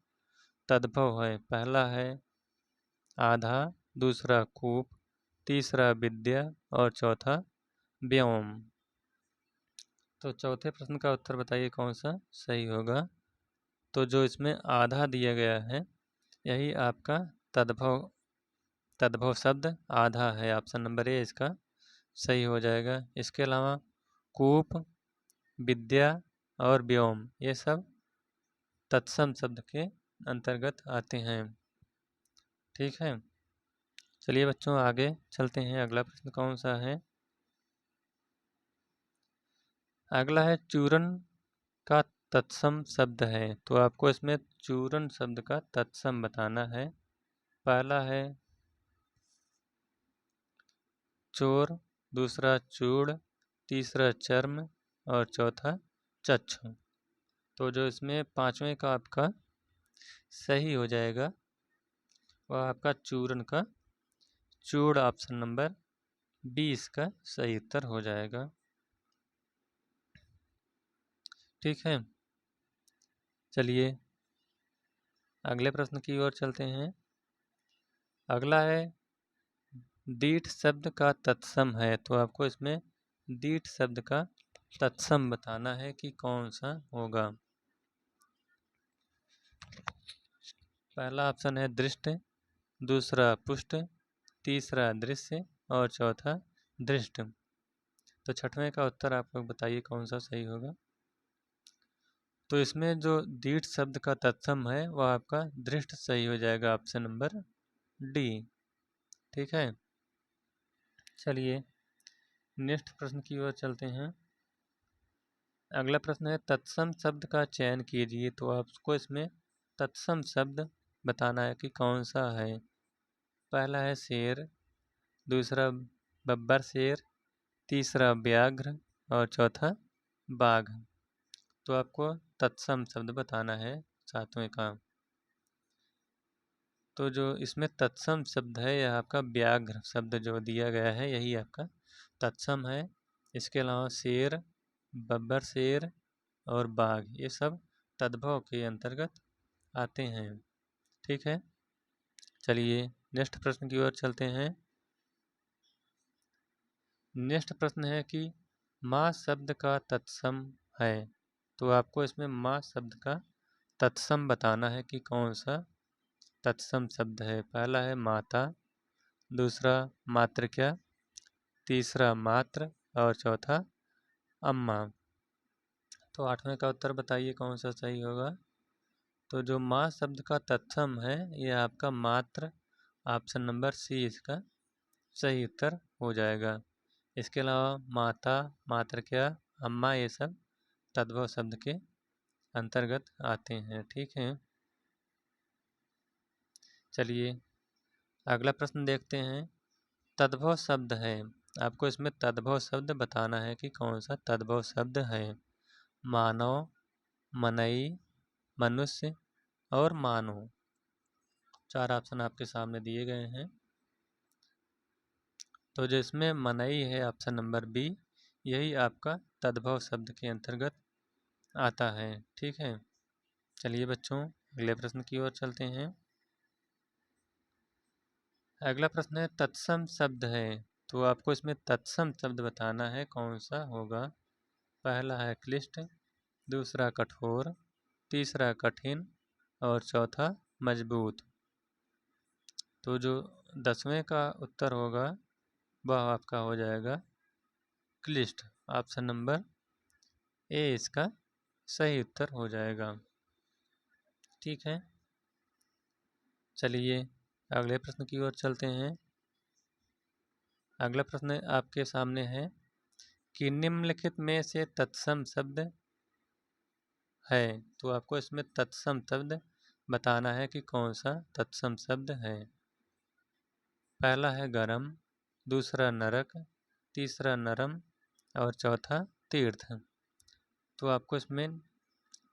तद्भव है। पहला है आधा, दूसरा कूप, तीसरा विद्या और चौथा व्योम। तो चौथे प्रश्न का उत्तर बताइए कौन सा सही होगा। तो जो इसमें आधा दिया गया है यही आपका तद्भव शब्द आधा है। ऑप्शन नंबर ए इसका सही हो जाएगा। इसके अलावा कूप, विद्या और व्योम ये सब तत्सम शब्द के अंतर्गत आते हैं। ठीक है, चलिए बच्चों आगे चलते हैं। अगला प्रश्न कौन सा है? अगला है चूरन का तत्सम शब्द है। तो आपको इसमें चूरन शब्द का तत्सम बताना है। पहला है चोर, दूसरा चूड़, तीसरा चर्म और चौथा चक्षु। तो जो इसमें पांचवें का आपका सही हो जाएगा वह आपका चूर्ण का चूड़, ऑप्शन नंबर 20 का सही उत्तर हो जाएगा। ठीक है, चलिए अगले प्रश्न की ओर चलते हैं। अगला है दीठ शब्द का तत्सम है। तो आपको इसमें दीठ शब्द का तत्सम बताना है कि कौन सा होगा। पहला ऑप्शन है दृष्ट, दूसरा पुष्ट, तीसरा दृश्य और चौथा दृष्ट। तो छठवें का उत्तर आप लोग बताइए कौन सा सही होगा। तो इसमें जो दीठ शब्द का तत्सम है वह आपका दृष्ट सही हो जाएगा, ऑप्शन नंबर डी। ठीक है, चलिए नेक्स्ट प्रश्न की ओर चलते हैं। अगला प्रश्न है तत्सम शब्द का चयन कीजिए। तो आपको इसमें तत्सम शब्द बताना है कि कौन सा है। पहला है शेर, दूसरा बब्बर शेर, तीसरा व्याघ्र और चौथा बाघ। तो आपको तत्सम शब्द बताना है सातवें का। तो जो इसमें तत्सम शब्द है यह आपका व्याघ्र शब्द जो दिया गया है यही आपका तत्सम है। इसके अलावा शेर, बब्बर शेर और बाघ ये सब तद्भव के अंतर्गत आते हैं। ठीक है, चलिए नेक्स्ट प्रश्न की ओर चलते हैं। नेक्स्ट प्रश्न है कि माँ शब्द का तत्सम है। तो आपको इसमें माँ शब्द का तत्सम बताना है कि कौन सा तत्सम शब्द है। पहला है माता, दूसरा मातृक्या, तीसरा मात्र और चौथा अम्मा। तो आठवें का उत्तर बताइए कौन सा सही होगा। तो जो माँ शब्द का तत्सम है यह आपका मात्र, ऑप्शन नंबर सी इसका सही उत्तर हो जाएगा। इसके अलावा माता, मातृक्या, अम्मा ये सब तद्भव शब्द के अंतर्गत आते हैं। ठीक है, चलिए अगला प्रश्न देखते हैं। तद्भव शब्द है, आपको इसमें तद्भव शब्द बताना है कि कौन सा तद्भव शब्द है। मानव, मनई, मनुष्य और मानव। चार ऑप्शन आपके सामने दिए गए हैं। तो जो इसमें मनई है ऑप्शन नंबर बी, यही आपका तद्भव शब्द के अंतर्गत आता है। ठीक है, चलिए बच्चों अगले प्रश्न की ओर चलते हैं। अगला प्रश्न है तत्सम शब्द है। तो आपको इसमें तत्सम शब्द बताना है कौन सा होगा। पहला है क्लिष्ट, दूसरा कठोर, तीसरा कठिन और चौथा मजबूत। तो जो 10वें का उत्तर होगा वह आपका हो जाएगा क्लिष्ट, ऑप्शन नंबर ए इसका सही उत्तर हो जाएगा। ठीक है, चलिए अगले प्रश्न की ओर चलते हैं। अगला प्रश्न आपके सामने है कि निम्नलिखित में से तत्सम शब्द है। तो आपको इसमें तत्सम शब्द बताना है कि कौन सा तत्सम शब्द है। पहला है गरम, दूसरा नरक, तीसरा नरम और चौथा तीर्थ। तो आपको इसमें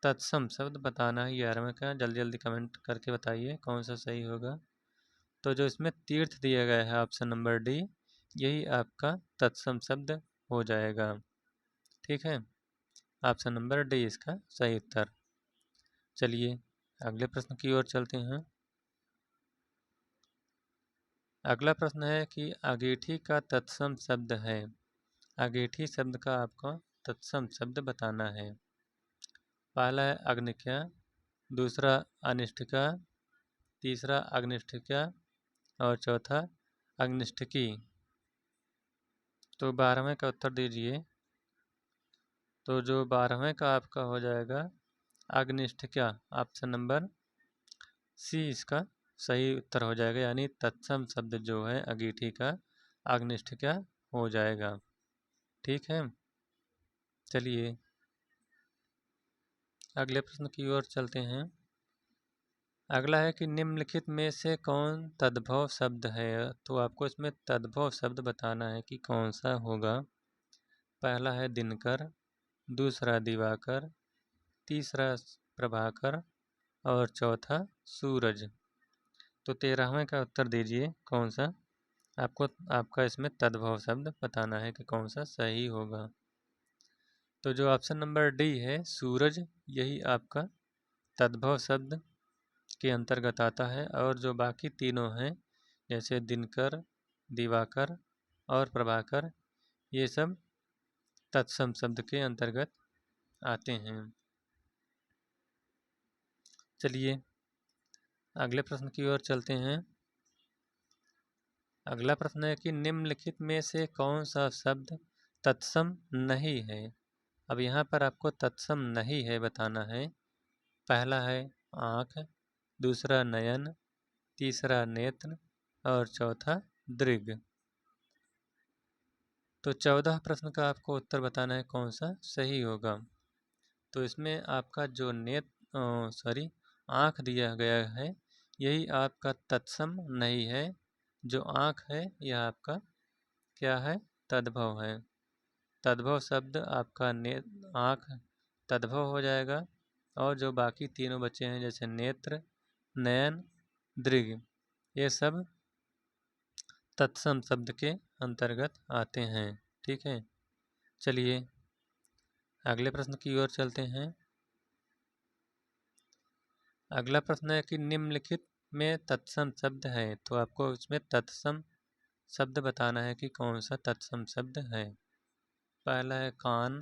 तत्सम शब्द बताना है 11वें का। जल्दी जल्दी कमेंट करके बताइए कौन सा सही होगा। तो जो इसमें तीर्थ दिया गया है ऑप्शन नंबर डी, यही आपका तत्सम शब्द हो जाएगा। ठीक है, ऑप्शन नंबर डी इसका सही उत्तर। चलिए अगले प्रश्न की ओर चलते हैं। अगला प्रश्न है कि अगेठी का तत्सम शब्द है। अगेठी शब्द का आपको तत्सम शब्द बताना है। पहला है अग्निक्या, दूसरा अनिष्टिका, तीसरा अग्निष्टिका और चौथा अग्निष्टिकी। तो 12वें का उत्तर दीजिए। तो जो 12वें का आपका हो जाएगा अग्निष्टिका, ऑप्शन नंबर सी इसका सही उत्तर हो जाएगा। यानी तत्सम शब्द जो है अगेठी का अग्निष्टिका हो जाएगा। ठीक है, चलिए अगले प्रश्न की ओर चलते हैं। अगला है कि निम्नलिखित में से कौन तद्भव शब्द है, तो आपको इसमें तद्भव शब्द बताना है कि कौन सा होगा। पहला है दिनकर, दूसरा दिवाकर, तीसरा प्रभाकर और चौथा सूरज। तो 13वें का उत्तर दीजिए कौन सा। आपका इसमें तद्भव शब्द बताना है कि कौन सा सही होगा। तो जो ऑप्शन नंबर डी है सूरज, यही आपका तद्भव शब्द के अंतर्गत आता है। और जो बाकी तीनों हैं जैसे दिनकर, दिवाकर और प्रभाकर, ये सब तत्सम शब्द के अंतर्गत आते हैं। चलिए अगले प्रश्न की ओर चलते हैं। अगला प्रश्न है कि निम्नलिखित में से कौन सा शब्द तत्सम नहीं है। अब यहाँ पर आपको तत्सम नहीं है बताना है। पहला है आँख, दूसरा नयन, तीसरा नेत्र और चौथा दृग। तो 14 प्रश्न का आपको उत्तर बताना है कौन सा सही होगा। तो इसमें आपका जो आँख दिया गया है यही आपका तत्सम नहीं है। जो आँख है यह आपका क्या है, तद्भव है। तद्भव शब्द आपका आँख तद्भव हो जाएगा। और जो बाकी तीनों बचे हैं जैसे नेत्र, नयन, दृग, ये सब तत्सम शब्द के अंतर्गत आते हैं। ठीक है, चलिए अगले प्रश्न की ओर चलते हैं। अगला प्रश्न है कि निम्नलिखित में तत्सम शब्द है। तो आपको इसमें तत्सम शब्द बताना है कि कौन सा तत्सम शब्द है। पहला है कान,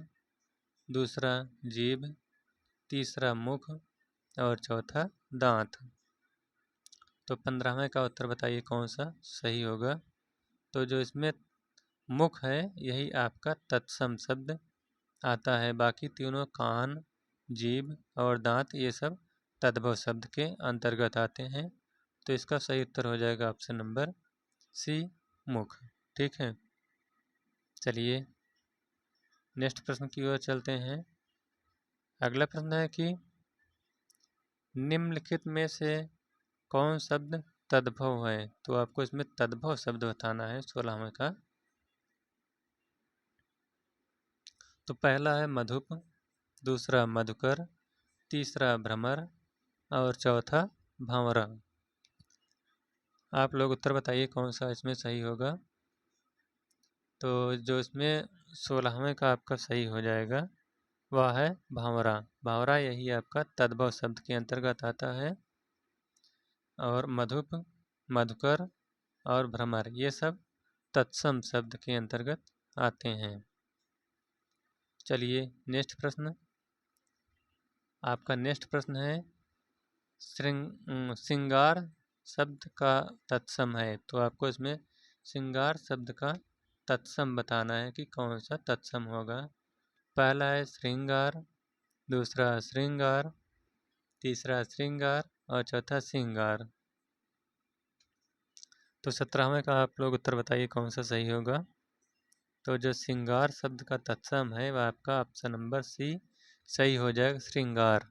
दूसरा जीभ, तीसरा मुख और चौथा दांत। तो 15वें का उत्तर बताइए कौन सा सही होगा। तो जो इसमें मुख है यही आपका तत्सम शब्द आता है। बाकी तीनों कान, जीभ और दांत ये सब तद्भव शब्द के अंतर्गत आते हैं। तो इसका सही उत्तर हो जाएगा ऑप्शन नंबर सी, मुख। ठीक है, चलिए नेक्स्ट प्रश्न की ओर चलते हैं। अगला प्रश्न है कि निम्नलिखित में से कौन शब्द तद्भव है। तो आपको इसमें तद्भव शब्द बताना है 16वें का। तो पहला है मधुप, दूसरा मधुकर, तीसरा भ्रमर और चौथा भंवरा। आप लोग उत्तर बताइए कौन सा इसमें सही होगा। तो जो इसमें 16वें का आपका सही हो जाएगा वह है भंवरा। भंवरा यही आपका तद्भव शब्द के अंतर्गत आता है। और मधुप, मधुकर और भ्रमर ये सब तत्सम शब्द के अंतर्गत आते हैं। चलिए नेक्स्ट प्रश्न। आपका नेक्स्ट प्रश्न है श्रृंगार शब्द का तत्सम है। तो आपको इसमें श्रृंगार शब्द का तत्सम बताना है कि कौन सा तत्सम होगा। पहला है श्रृंगार, दूसरा श्रृंगार, तीसरा श्रृंगार और चौथा श्रृंगार। तो 17वें का आप लोग उत्तर बताइए कौन सा सही होगा। तो जो श्रृंगार शब्द का तत्सम है वह आपका ऑप्शन नंबर सी सही हो जाएगा, श्रृंगार।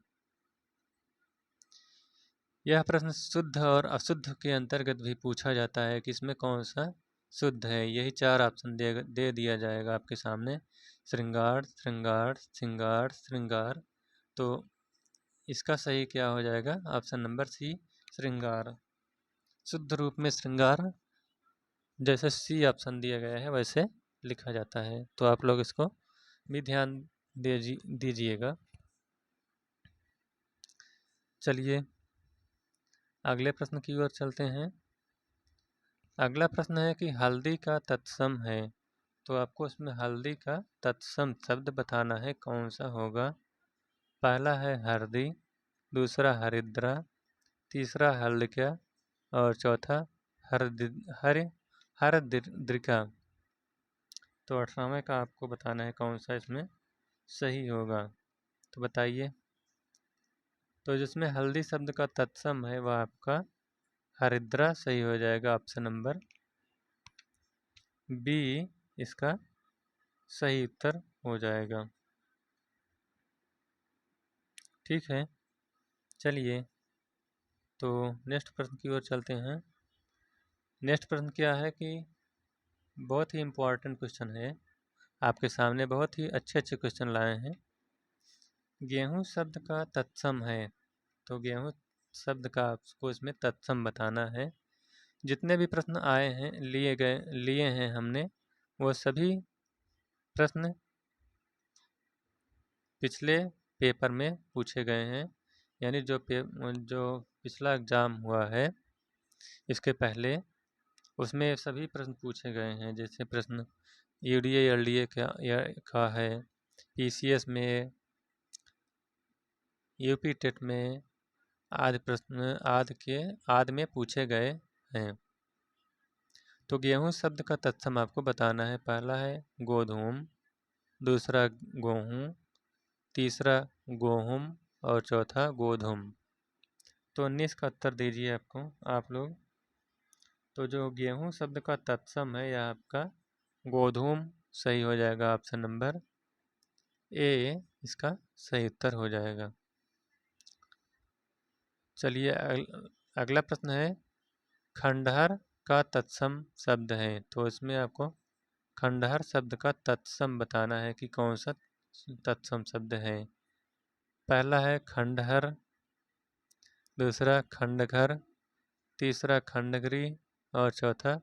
यह प्रश्न शुद्ध और अशुद्ध के अंतर्गत भी पूछा जाता है कि इसमें कौन सा शुद्ध है। यही 4 ऑप्शन दे दिया जाएगा आपके सामने, श्रृंगार, श्रृंगार, श्रृंगार, श्रृंगार। तो इसका सही क्या हो जाएगा, ऑप्शन नंबर सी, श्रृंगार। शुद्ध रूप में श्रृंगार जैसे सी ऑप्शन दिया गया है वैसे लिखा जाता है। तो आप लोग इसको भी ध्यान दीजिएगा। चलिए अगले प्रश्न की ओर चलते हैं। अगला प्रश्न है कि हल्दी का तत्सम है। तो आपको इसमें हल्दी का तत्सम शब्द बताना है कौन सा होगा। पहला है हरदी, दूसरा हरिद्रा, तीसरा हल्दिका और चौथा हरद्रिका। तो 18वें का आपको बताना है कौन सा इसमें सही होगा। तो बताइए। तो जिसमें हल्दी शब्द का तत्सम है वह आपका हरिद्रा सही हो जाएगा, ऑप्शन नंबर बी इसका सही उत्तर हो जाएगा। ठीक है, चलिए तो नेक्स्ट प्रश्न की ओर चलते हैं। नेक्स्ट प्रश्न क्या है कि बहुत ही इम्पोर्टेंट क्वेश्चन है, आपके सामने बहुत ही अच्छे अच्छे क्वेश्चन लाए हैं। गेहूं शब्द का तत्सम है, तो गेहूं शब्द का आपको इसमें तत्सम बताना है। जितने भी प्रश्न आए हैं लिए हैं हमने, वो सभी प्रश्न पिछले पेपर में पूछे गए हैं, यानी जो पिछला एग्ज़ाम हुआ है इसके पहले, उसमें सभी प्रश्न पूछे गए हैं। जैसे प्रश्न यूडीए एलडीए का है, पीसीएस में, यूपी टेट में, आदि प्रश्न आदि में पूछे गए हैं। तो गेहूं शब्द का तत्सम आपको बताना है। पहला है गोधूम, दूसरा गेहूं, तीसरा गोहूम और चौथा गोधूम। तो 19 का उत्तर दीजिए आप लोग। तो जो गेहूं शब्द का तत्सम है यह आपका गोधूम सही हो जाएगा। ऑप्शन नंबर ए इसका सही उत्तर हो जाएगा। चलिए अगला प्रश्न है खंडहर का तत्सम शब्द है। तो इसमें आपको खंडहर शब्द का तत्सम बताना है कि कौन सा तत्सम शब्द है। पहला है खंडहर, दूसरा खंडघर, तीसरा खंडगृह और चौथा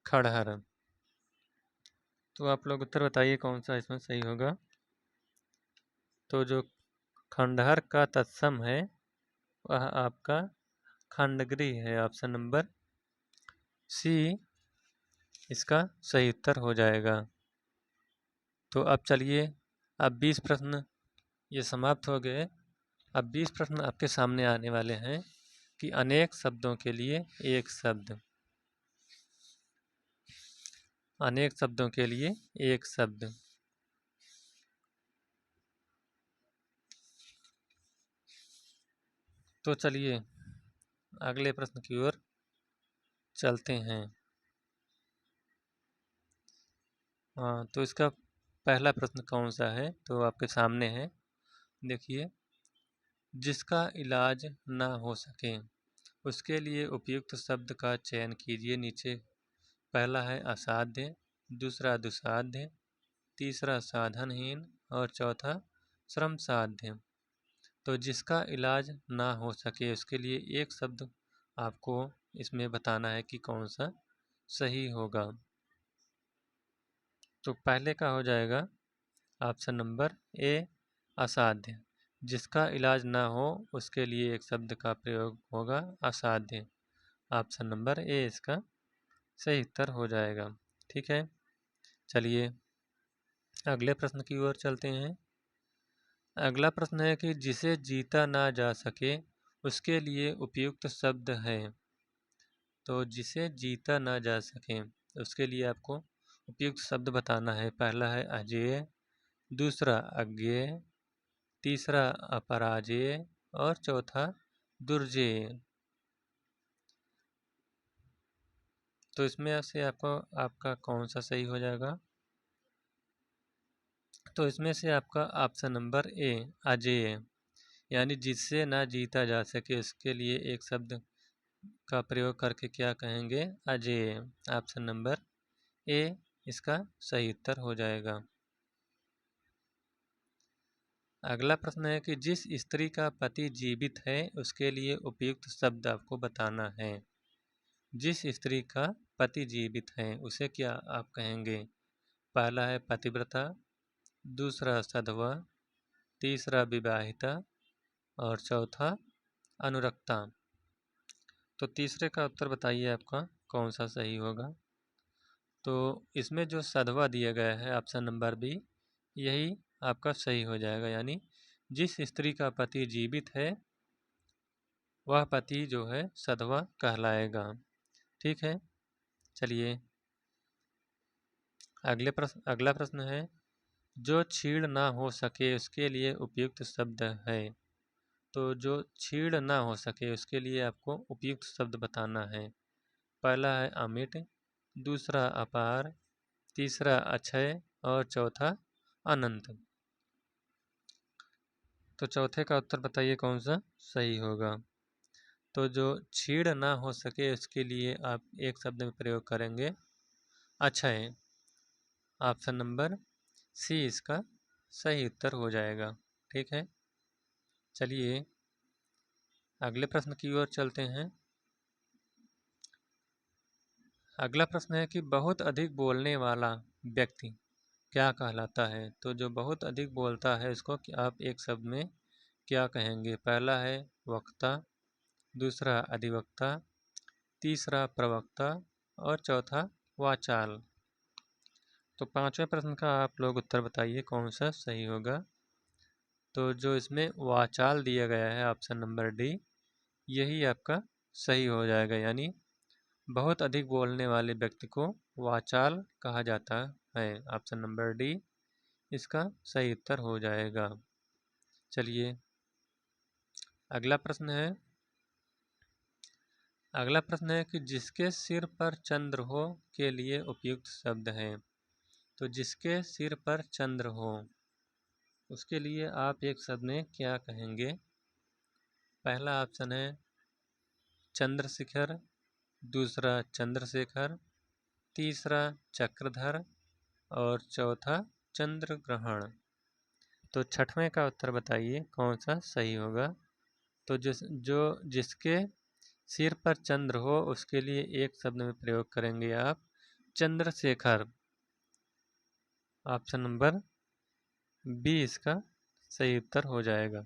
खड़हर। तो आप लोग उत्तर बताइए कौन सा इसमें सही होगा। तो जो खंडहर का तत्सम है वह आपका खंडगृह है। ऑप्शन नंबर सी इसका सही उत्तर हो जाएगा। तो अब चलिए, अब 20 प्रश्न ये समाप्त हो गए। अब 20 प्रश्न आपके सामने आने वाले हैं कि अनेक शब्दों के लिए एक शब्द, अनेक शब्दों के लिए एक शब्द। तो चलिए अगले प्रश्न की ओर चलते हैं। हाँ, तो इसका पहला प्रश्न कौन सा है तो आपके सामने है। देखिए, जिसका इलाज ना हो सके उसके लिए उपयुक्त शब्द का चयन कीजिए नीचे। पहला है असाध्य, दूसरा दुसाध्य, तीसरा साधनहीन और चौथा श्रम साध्य। तो जिसका इलाज ना हो सके उसके लिए एक शब्द आपको इसमें बताना है कि कौन सा सही होगा। तो पहले का हो जाएगा ऑप्शन नंबर ए असाध्य। जिसका इलाज ना हो उसके लिए एक शब्द का प्रयोग होगा असाध्य। ऑप्शन नंबर ए इसका सही उत्तर हो जाएगा। ठीक है, चलिए अगले प्रश्न की ओर चलते हैं। अगला प्रश्न है कि जिसे जीता ना जा सके उसके लिए उपयुक्त शब्द है। तो जिसे जीता ना जा सके उसके लिए आपको उपयुक्त शब्द बताना है। पहला है अजेय, दूसरा अज्ञेय, तीसरा अपराजेय और चौथा दुर्जेय। तो इसमें से आपको आपका कौन सा सही हो जाएगा। तो इसमें से आपका ऑप्शन नंबर ए अजेय, यानी जिससे ना जीता जा सके उसके लिए एक शब्द का प्रयोग करके क्या कहेंगे, अजेय। ऑप्शन नंबर ए इसका सही उत्तर हो जाएगा। अगला प्रश्न है कि जिस स्त्री का पति जीवित है उसके लिए उपयुक्त शब्द आपको बताना है। जिस स्त्री का पति जीवित है उसे क्या आप कहेंगे। पहला है पतिव्रता, दूसरा सधवा, तीसरा विवाहिता और चौथा अनुरक्ता। तो तीसरे का उत्तर बताइए आपका कौन सा सही होगा। तो इसमें जो सधवा दिया गया है ऑप्शन नंबर बी, यही आपका सही हो जाएगा। यानी जिस स्त्री का पति जीवित है वह पति जो है सधवा कहलाएगा। ठीक है, चलिए अगला प्रश्न है जो छीड़ ना हो सके उसके लिए उपयुक्त शब्द है। तो जो छीड़ ना हो सके उसके लिए आपको उपयुक्त शब्द बताना है। पहला है अमिट, दूसरा अपार, तीसरा अक्षय और चौथा अनंत। तो चौथे का उत्तर बताइए कौन सा सही होगा। तो जो छीड़ ना हो सके उसके लिए आप एक शब्द में प्रयोग करेंगे अक्षय। ऑप्शन नंबर सी इसका सही उत्तर हो जाएगा। ठीक है, चलिए अगले प्रश्न की ओर चलते हैं। अगला प्रश्न है कि बहुत अधिक बोलने वाला व्यक्ति क्या कहलाता है। तो जो बहुत अधिक बोलता है उसको आप एक शब्द में क्या कहेंगे। पहला है वक्ता, दूसरा अधिवक्ता, तीसरा प्रवक्ता और चौथा वाचाल। तो पांचवें प्रश्न का आप लोग उत्तर बताइए कौन सा सही होगा। तो जो इसमें वाचाल दिया गया है ऑप्शन नंबर डी, यही आपका सही हो जाएगा। यानी बहुत अधिक बोलने वाले व्यक्ति को वाचाल कहा जाता है। ऑप्शन नंबर डी इसका सही उत्तर हो जाएगा। चलिए अगला प्रश्न है। अगला प्रश्न है कि जिसके सिर पर चंद्र हो के लिए उपयुक्त शब्द है। तो जिसके सिर पर चंद्र हो उसके लिए आप एक शब्द में क्या कहेंगे। पहला ऑप्शन है चंद्रशिखर, दूसरा चंद्रशेखर, तीसरा चक्रधर और चौथा चंद्र ग्रहण। तो छठवें का उत्तर बताइए कौन सा सही होगा। तो जिसके सिर पर चंद्र हो उसके लिए एक शब्द में प्रयोग करेंगे आप चंद्रशेखर। ऑप्शन नंबर बी इसका सही उत्तर हो जाएगा।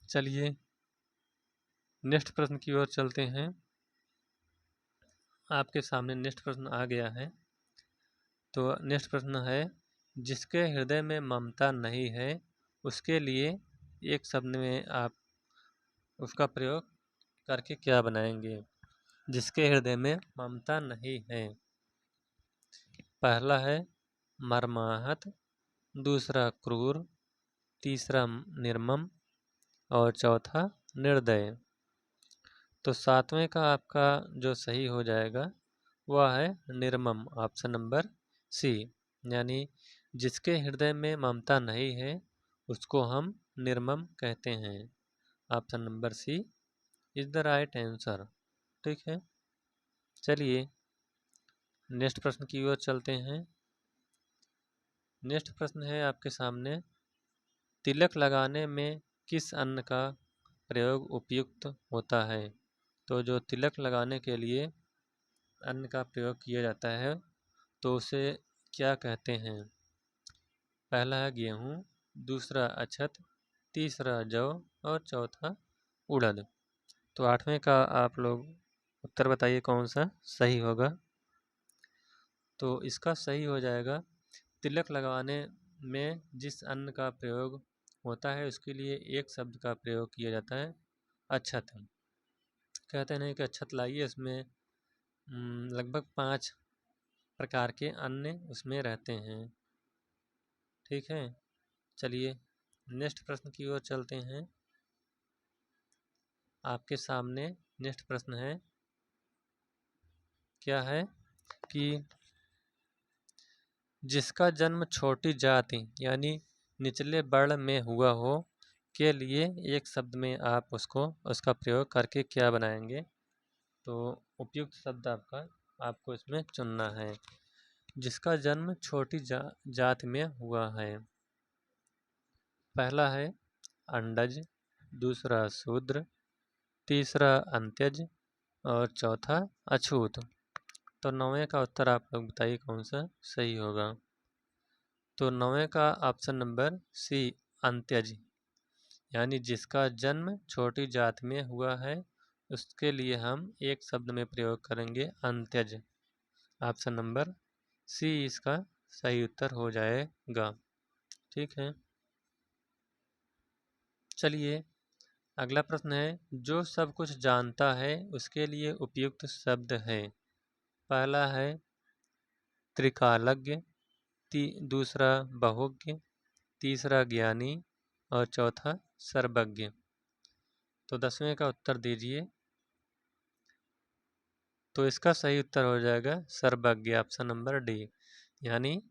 चलिए नेक्स्ट प्रश्न की ओर चलते हैं। आपके सामने नेक्स्ट प्रश्न आ गया है। तो नेक्स्ट प्रश्न है जिसके हृदय में ममता नहीं है उसके लिए एक शब्द में आप उसका प्रयोग करके क्या बनाएंगे। जिसके हृदय में ममता नहीं है, पहला है मर्माहत, दूसरा क्रूर, तीसरा निर्मम और चौथा निर्दय। तो सातवें का आपका जो सही हो जाएगा वह है निर्मम। ऑप्शन नंबर सी, यानी जिसके हृदय में ममता नहीं है उसको हम निर्मम कहते हैं। Option number C is the right answer. ठीक है, चलिए नेक्स्ट प्रश्न की ओर चलते हैं। नेक्स्ट प्रश्न है आपके सामने तिलक लगाने में किस अन्न का प्रयोग उपयुक्त होता है। तो जो तिलक लगाने के लिए अन्न का प्रयोग किया जाता है तो उसे क्या कहते हैं। पहला है गेहूँ, दूसरा अक्षत, तीसरा जौ और चौथा उड़द। तो आठवें का आप लोग उत्तर बताइए कौन सा सही होगा। तो इसका सही हो जाएगा तिलक लगाने में जिस अन्न का प्रयोग होता है उसके लिए एक शब्द का प्रयोग किया जाता है अक्षत। कहते हैं कि अक्षत लाइए, इसमें लगभग 5 प्रकार के अन्न उसमें रहते हैं। ठीक है, चलिए नेक्स्ट प्रश्न की ओर चलते हैं। आपके सामने नेक्स्ट प्रश्न है क्या है कि जिसका जन्म छोटी जाति यानी निचले वर्ण में हुआ हो के लिए एक शब्द में आप उसका प्रयोग करके क्या बनाएंगे। तो उपयुक्त शब्द आपको इसमें चुनना है। जिसका जन्म छोटी जाति में हुआ है, पहला है अंडज, दूसरा शूद्र, तीसरा अंत्यज और चौथा अछूत। तो नौवें का उत्तर आप लोग बताइए कौन सा सही होगा। तो नौवें का ऑप्शन नंबर सी अंत्यज, यानी जिसका जन्म छोटी जाति में हुआ है उसके लिए हम एक शब्द में प्रयोग करेंगे अंत्यज। ऑप्शन नंबर सी इसका सही उत्तर हो जाएगा। ठीक है, चलिए अगला प्रश्न है जो सब कुछ जानता है उसके लिए उपयुक्त शब्द है। पहला है त्रिकालज्ञ, दूसरा बहुज्ञ, तीसरा ज्ञानी और चौथा सर्वज्ञ। तो 10वें का उत्तर दीजिए। तो इसका सही उत्तर हो जाएगा सर्वज्ञ। ऑप्शन नंबर डी, यानी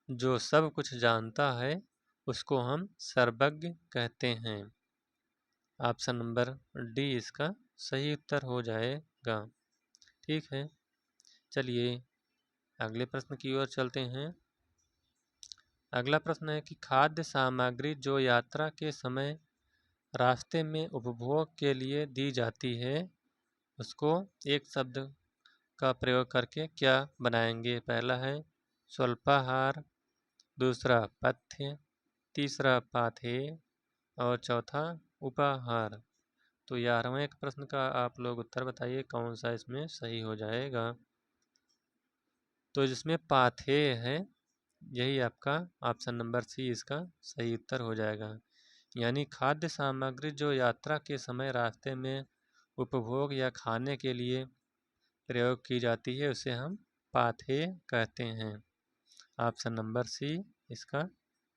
जो सब कुछ जानता है उसको हम सर्वज्ञ कहते हैं। ऑप्शन नंबर डी इसका सही उत्तर हो जाएगा। ठीक है, चलिए अगले प्रश्न की ओर चलते हैं। अगला प्रश्न है कि खाद्य सामग्री जो यात्रा के समय रास्ते में उपभोग के लिए दी जाती है उसको एक शब्द का प्रयोग करके क्या बनाएंगे। पहला है स्वल्पाहार, दूसरा पथ्य, तीसरा पाथेय और चौथा उपाहार। तो 11वें प्रश्न का आप लोग उत्तर बताइए कौन सा इसमें सही हो जाएगा। तो जिसमें पाथेय है यही आपका ऑप्शन नंबर सी इसका सही उत्तर हो जाएगा। यानी खाद्य सामग्री जो यात्रा के समय रास्ते में उपभोग या खाने के लिए प्रयोग की जाती है उसे हम पाथेय कहते हैं। ऑप्शन नंबर सी इसका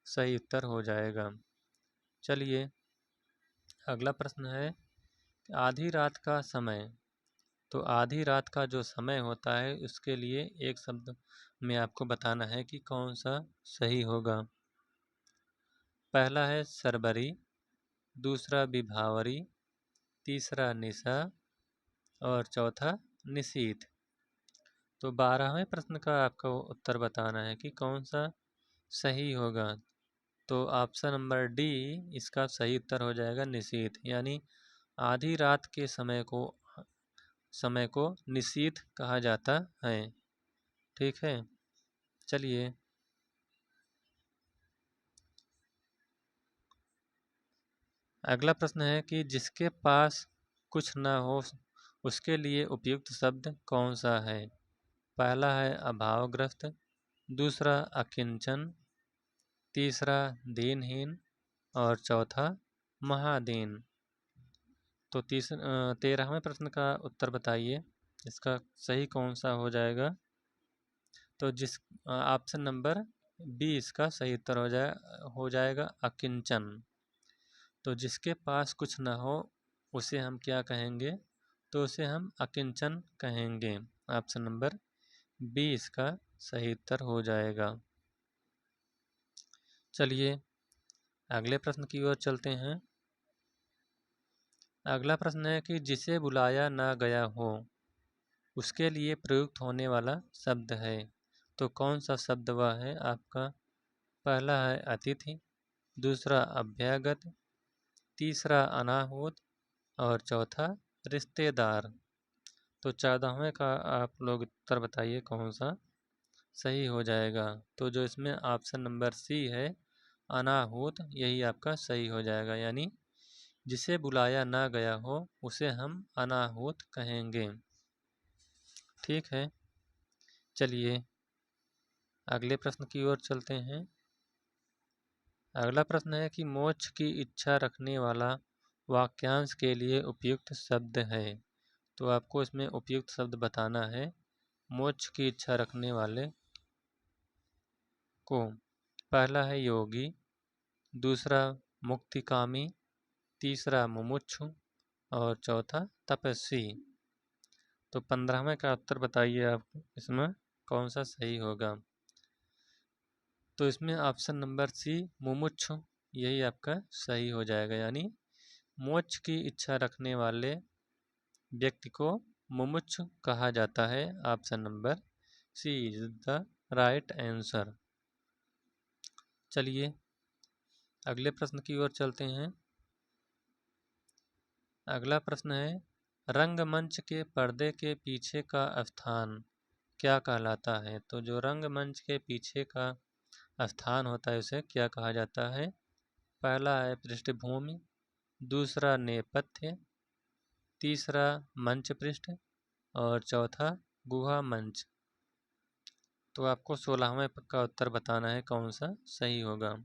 सही उत्तर हो जाएगा। चलिए अगला प्रश्न है आधी रात का समय। तो आधी रात का जो समय होता है उसके लिए एक शब्द में आपको बताना है कि कौन सा सही होगा। पहला है सरबरी, दूसरा विभावरी, तीसरा निशा और चौथा निशीथ। तो 12वें प्रश्न का आपको उत्तर बताना है कि कौन सा सही होगा। तो ऑप्शन नंबर डी इसका सही उत्तर हो जाएगा निशीथ। यानी आधी रात के समय को निशीथ कहा जाता है। ठीक है, चलिए अगला प्रश्न है कि जिसके पास कुछ न हो उसके लिए उपयुक्त शब्द कौन सा है। पहला है अभावग्रस्त, दूसरा अकिंचन, तीसरा दीनहीन और चौथा महादीन। तो 13वें प्रश्न का उत्तर बताइए इसका सही कौन सा हो जाएगा। तो ऑप्शन नंबर बी इसका सही उत्तर हो जाएगा अकिंचन। तो जिसके पास कुछ ना हो उसे हम क्या कहेंगे। तो उसे हम अकिंचन कहेंगे। ऑप्शन नंबर बी इसका सही उत्तर हो जाएगा। चलिए अगले प्रश्न की ओर चलते हैं। अगला प्रश्न है कि जिसे बुलाया ना गया हो उसके लिए प्रयुक्त होने वाला शब्द है। तो कौन सा शब्द वह है आपका। पहला है अतिथि, दूसरा अभ्यागत, तीसरा अनाहूत और चौथा रिश्तेदार। तो 14वें का आप लोग उत्तर बताइए कौन सा सही हो जाएगा। तो जो इसमें ऑप्शन नंबर सी है अनाहूत यही आपका सही हो जाएगा। यानी जिसे बुलाया ना गया हो उसे हम अनाहूत कहेंगे। ठीक है, चलिए अगले प्रश्न की ओर चलते हैं। अगला प्रश्न है कि मोक्ष की इच्छा रखने वाला वाक्यांश के लिए उपयुक्त शब्द है। तो आपको इसमें उपयुक्त शब्द बताना है मोक्ष की इच्छा रखने वाले को। पहला है योगी, दूसरा मुक्तिकामी, तीसरा मुमुक्षु और चौथा तपस्वी। तो 15वें का उत्तर बताइए आप इसमें कौन सा सही होगा। तो इसमें ऑप्शन नंबर सी मुमुक्षु यही आपका सही हो जाएगा। यानी मोक्ष की इच्छा रखने वाले व्यक्ति को मुमुक्षु कहा जाता है। Option number C is the right answer. चलिए अगले प्रश्न की ओर चलते हैं। अगला प्रश्न है रंगमंच के पर्दे के पीछे का स्थान क्या कहलाता है। तो जो रंगमंच के पीछे का स्थान होता है उसे क्या कहा जाता है। पहला है पृष्ठभूमि, दूसरा नेपथ्य, तीसरा मंच पृष्ठ और चौथा गुहा मंच। तो आपको 16वें का उत्तर बताना है कौन सा सही होगा।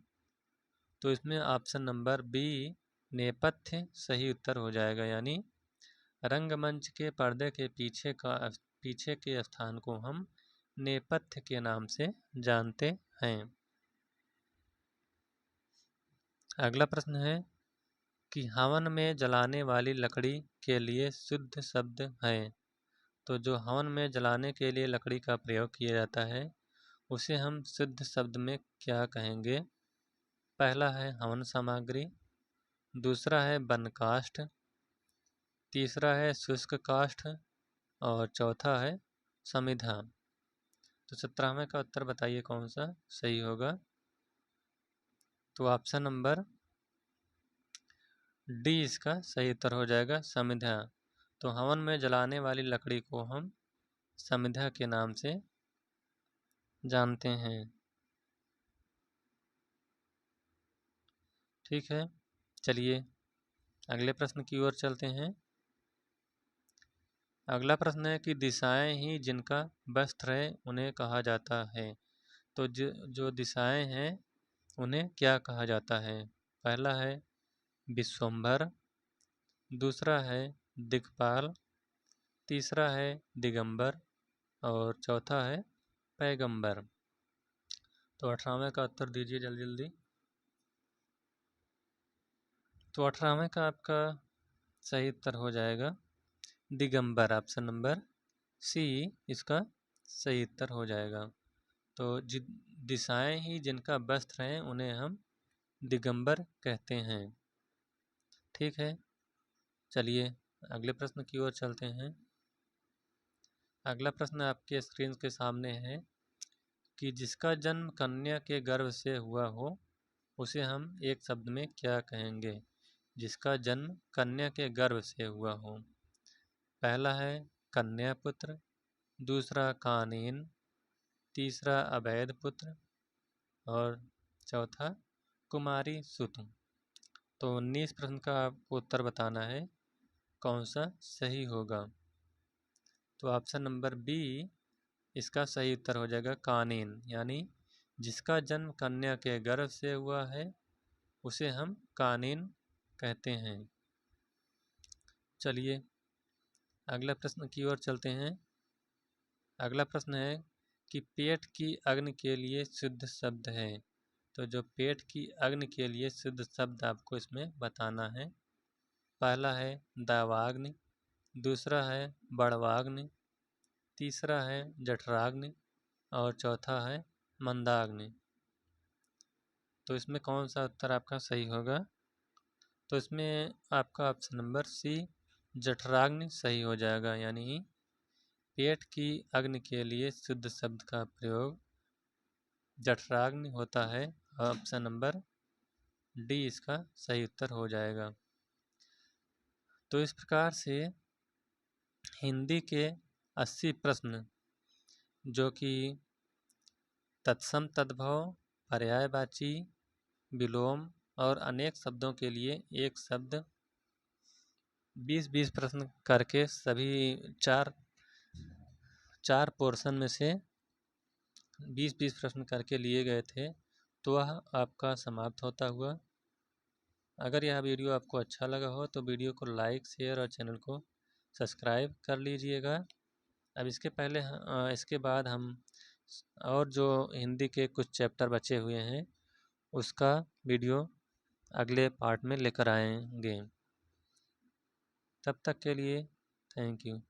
तो इसमें ऑप्शन नंबर बी नेपथ्य सही उत्तर हो जाएगा। यानी रंगमंच के पर्दे के पीछे के स्थान को हम नेपथ्य के नाम से जानते हैं। अगला प्रश्न है कि हवन में जलाने वाली लकड़ी के लिए शुद्ध शब्द है। तो जो हवन में जलाने के लिए लकड़ी का प्रयोग किया जाता है उसे हम शुद्ध शब्द में क्या कहेंगे। पहला है हवन सामग्री, दूसरा है वन काष्ठ, तीसरा है शुष्क काष्ठ और चौथा है समिधा। तो 17वें का उत्तर बताइए कौन सा सही होगा। तो ऑप्शन नंबर डी इसका सही उत्तर हो जाएगा, समिधा। तो हवन में जलाने वाली लकड़ी को हम समिधा के नाम से जानते हैं। ठीक है, चलिए अगले प्रश्न की ओर चलते हैं। अगला प्रश्न है कि दिशाएं ही जिनका वस्त्र है उन्हें कहा जाता है। तो जो दिशाएं हैं उन्हें क्या कहा जाता है। पहला है विश्वम्भर, दूसरा है दिक्पाल, तीसरा है दिगंबर और चौथा है पैगंबर। तो 18वें का उत्तर दीजिए जल्दी जल्दी। तो 18वें का आपका सही उत्तर हो जाएगा दिगंबर, ऑप्शन नंबर सी इसका सही उत्तर हो जाएगा। तो दिशाएं ही जिनका वस्त्र हैं उन्हें हम दिगंबर कहते हैं। ठीक है, चलिए अगले प्रश्न की ओर चलते हैं। अगला प्रश्न आपके स्क्रीन के सामने है कि जिसका जन्म कन्या के गर्भ से हुआ हो उसे हम एक शब्द में क्या कहेंगे। जिसका जन्म कन्या के गर्भ से हुआ हो। पहला है कन्यापुत्र, दूसरा कानीन, तीसरा अवैध पुत्र और चौथा कुमारी सुत। तो 19 प्रश्न का आपको उत्तर बताना है कौन सा सही होगा। तो ऑप्शन नंबर बी इसका सही उत्तर हो जाएगा, कानीन। यानी जिसका जन्म कन्या के गर्भ से हुआ है उसे हम कानीन कहते हैं। चलिए अगला प्रश्न की ओर चलते हैं। अगला प्रश्न है कि पेट की अग्नि के लिए शुद्ध शब्द है। तो जो पेट की अग्नि के लिए शुद्ध शब्द आपको इसमें बताना है। पहला है दावाग्नि, दूसरा है बड़वाग्नि, तीसरा है जठराग्नि और चौथा है मंदाग्नि। तो इसमें कौन सा उत्तर आपका सही होगा। तो इसमें आपका ऑप्शन नंबर सी जठराग्नि सही हो जाएगा। यानी पेट की अग्नि के लिए शुद्ध शब्द का प्रयोग जठराग्नि होता है। ऑप्शन नंबर डी इसका सही उत्तर हो जाएगा। तो इस प्रकार से हिंदी के 80 प्रश्न जो कि तत्सम तद्भव, पर्यायवाची, विलोम और अनेक शब्दों के लिए एक शब्द 20-20 प्रश्न करके सभी चार पोर्शन में से 20-20 प्रश्न करके लिए गए थे। तो वह आपका समाप्त होता हुआ। अगर यह वीडियो आपको अच्छा लगा हो तो वीडियो को लाइक, शेयर और चैनल को सब्सक्राइब कर लीजिएगा। अब इसके बाद हम और जो हिंदी के कुछ चैप्टर बचे हुए हैं उसका वीडियो अगले पार्ट में लेकर आएंगे। तब तक के लिए थैंक यू।